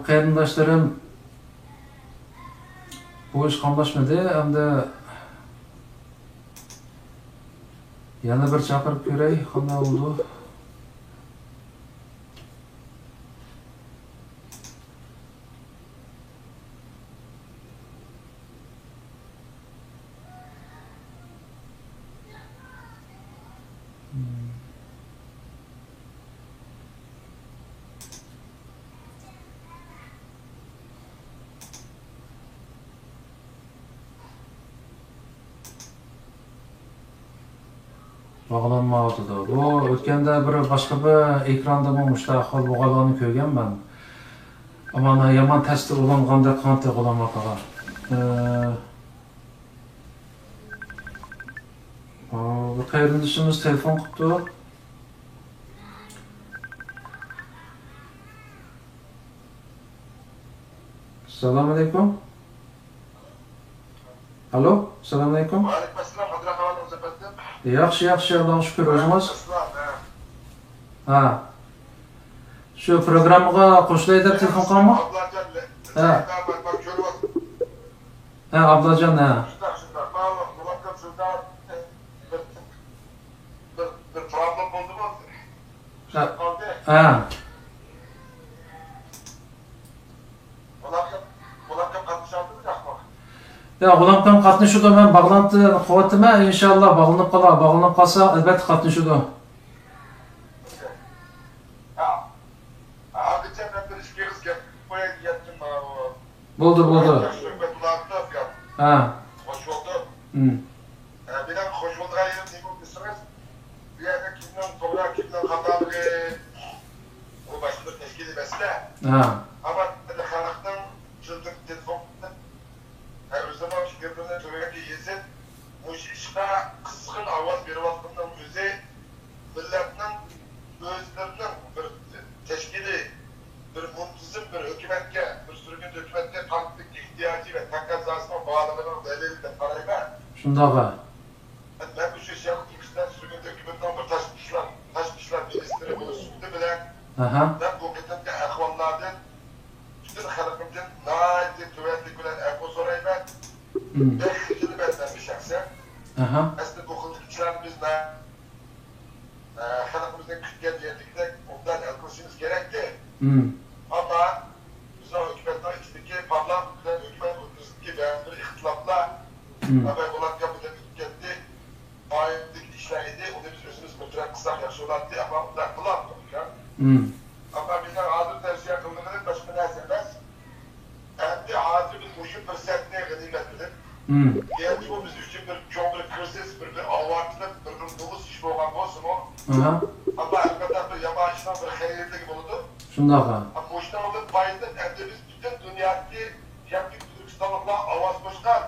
S1: Qarindoshlarim bu ish qamlashmadi, hamda yana bir chaqirib ko'ray, qanday bo'ldi? Bağlanmadı. Bu ötkende bir başka bir ekranda bulmuşda ahval boğalanı ko'rganman. Ama yaman ta'sir ulanganda qanday G'ulom akaga. Bir qarindoshimiz telefon qilibdi. Assalomu alaykum. Alo, assalomu alaykum.
S5: Va alaykum assalom, Abdulla Xavonim zafatdim.
S1: Yaxshi, Allohga shukr, o'zingiz? Ha. Shu programmaga qo'shilay deb telefon qilganmi? Ha. Ha, Ablajon, ha.
S5: Bir problem bo'ldimi?
S1: Ha.
S5: Ularga qatnashdingmi, rahmat?
S1: Ya, G'ulomkam qatnashuvda men bog'lanti qilyapman, inshaalloh bog'lanib qolar. Bog'lanib qolsa, albatta qatnashuvda. Bo'ldi. Ha.
S5: Xo'sh bo'ldi. Bilan xo'sh bo'lgan yerim nima desangiz, bu yerda kimdan to'g'ri, kimdan xatoligi bu boshqa bir tashkiliy masala.
S1: Ha.
S5: Ama xalqdan jildik telefonda o'zini fikrlarini to'g'ri yezib, bu ishga qizg'in ovoz beryaptigan o'zi millatning o'zlarining bir tashkiliy bir muntazam bir hukumatga, bir sürgün hukumatga qalblik ehtiyoji va taqozzosini bog'lig'ining dalili deb qarayman.
S1: Shundaqa.
S5: Ben bu siyasi ikisinden sürgün hukumatdan bir tashqi ishlar ministri bo'lishdi bilan ben bu qetimki ahvollardan bütün xalqimdan naydi tuvatlik bilan afv so'rayman. Behkini benden bir şahsen. Aslında bu xillik ishlarni biz xalqimizdan kutgan yerlikda ondan hal qilishimiz kerakdi. Ama biz o hükümetten içindeki parlament bilen hükümet o'rtasidagi bir ixtiloflar va bularga Ama bizden hazır tavsiye kıldığımız başka neresi emas. Endi hazır bir muşu fırsatını ganimet bilip. Yani bu biz için bir çok bir kriz, bir avartılık, bir dolu iş olgan olsun o. Ama hakikaten bir yamaçtan bir hayırlık oldu.
S1: Şundaqa.
S5: Ama muştan alıp payından endi biz bütün dünyadaki yakın Türkistanlıkla avaz boşkan.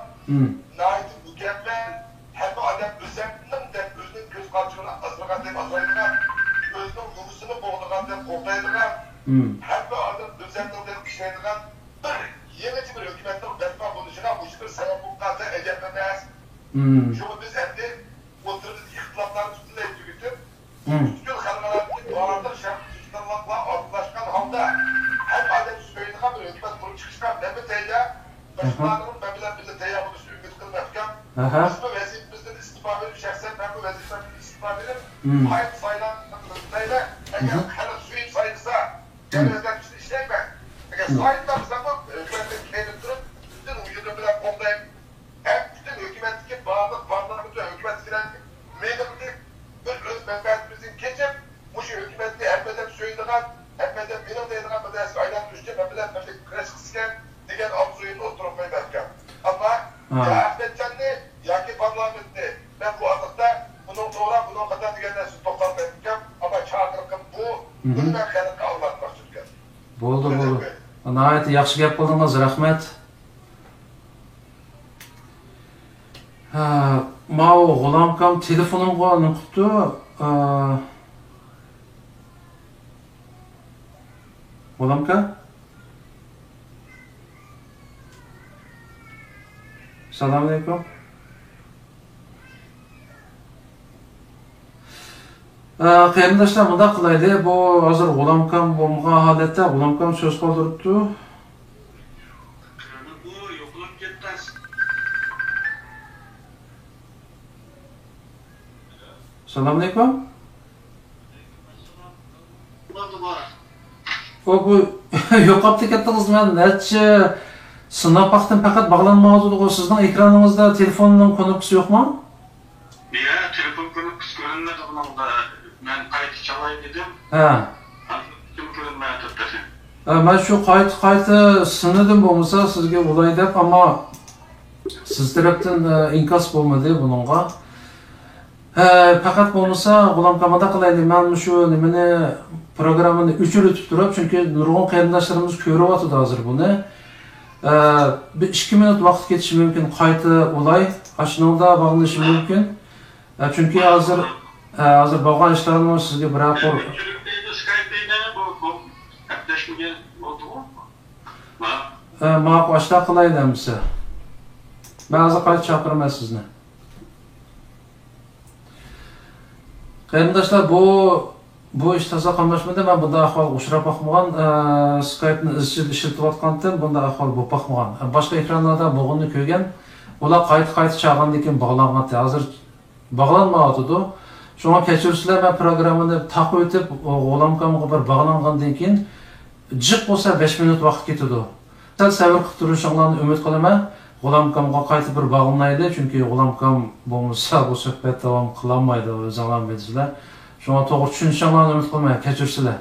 S5: Nait mükemmel hem adam özelliğinden de özünün göz karşılığına azırgan deyip azaylığa özünün numusunu boğduğundan deyip korkaydıgan hem adam özelliğinden işleydigan yenici bir hükümetin berpa buluşuna bu bir sebep bu kadar edebilmez. Şunu biz endi oturup ihtilafları tutulayıp tüketip bütün halkalardaki doğalarda Türkistanlıkla artlaşkan halde hem adam söylediğin bir hükümet kurup çıkışkan ne mi teyze başkalarının bebilen bize teyze buluşu ümit kılmazken biz bu vazifemizden istifa verip şahsen ben bu vazifemden istifa verip hayat sayılarıyla eğer hala suyum sayılsa devletten işte işleyemem. Eğer sayılarsa bu hükümetin kendini durup bütün vücudu bilen kollayıp hem bütün hükümetteki bağlı parlamento hükümetçilerin meydanlık bir öz menfaatimizin geçip bu şu hükümetli hemmeden söylediğin hemmeden benim deydiğin bedesi aydan düştü hemmeden memleket kreş kısken diğer avzuyunu oturmayı bekliyorum. Ama ya Ahmetcan'ı ya ki parlamentte ben bu azıkta bunun doğru bunun kadar diğerden siz toplantı edeceğim ama çağırırken bu bunu ben kendime anlatmak istiyorum.
S1: Bo'ldi. Nihoyat yaxshi gap qildingiz, rahmat. Mao G'ulomkam telefonimga nima qilibdi? G'ulomka? Assalomu alaykum. Qarindoshlar, bunday qilaylik. Bu hozir G'ulomkam bo'lmagan holatda G'ulomkam so'z qoldiribdi.
S3: Bu yo'qolib ketdi.
S1: Assalomu alaykum. Bu yo'qolib ketdingiz. Men necha sinab vaqtim faqat bog'lanmaydi. Sizning ekraningizda telefonning knopkasi yo'qmi?
S3: Ya, telefon knopkasi ko'rinmadi buningda. Men qayta chalay dedim. Kim ko'rinmayapti dedi.
S1: Men shu qayta sinadim bo'lmasa sizga ulay deb, ammo siz tarafdan inkos bo'lmadi buningga. Faqat bo'lmasa G'ulomkamada qilaylik. Men shu nimani programmani o'chirib turib, chunki nurg'un qarindoshlarimiz ko'ryapti hozir buni. Bir 2 minut vaqt ketishi mumkin, qayta ulay ashuningda bog'lanishi mumkin. Çünkü hazır bo'lgan ishlarni sizga bir aql ma'qul ashta qilaylikmi? Ba'zi qayta chaqirman sizni. Qarindoshlar, bu ish toza qamlashmada men bunday ahvol uchrab boqmagan, Skype'ni izchil ishlatayotgandim, bunday ahvol bo'lib boqmagan. Boshqa ekranlarda bo'lganini ko'rgan, ular qayta chaqirgandan keyin bog'langan. Hozir bağlanmadı. Şuna keçirsizler, ben programını takip edip G'ulomkamga bir bağlangandan keyin jiq bo'lsa 5 minut vaqt ketadi. Sal sabr qilib turishinglarni umid qilaman. G'ulomkamga qayta bir bağlanaylik, chunki G'ulomkam bo'lmasa bu suhbat davom qilolmaydi, o'zinglar bilasizlar. Shuna to'g'ri tushunishinglarni umid qilaman, kechirsizlar.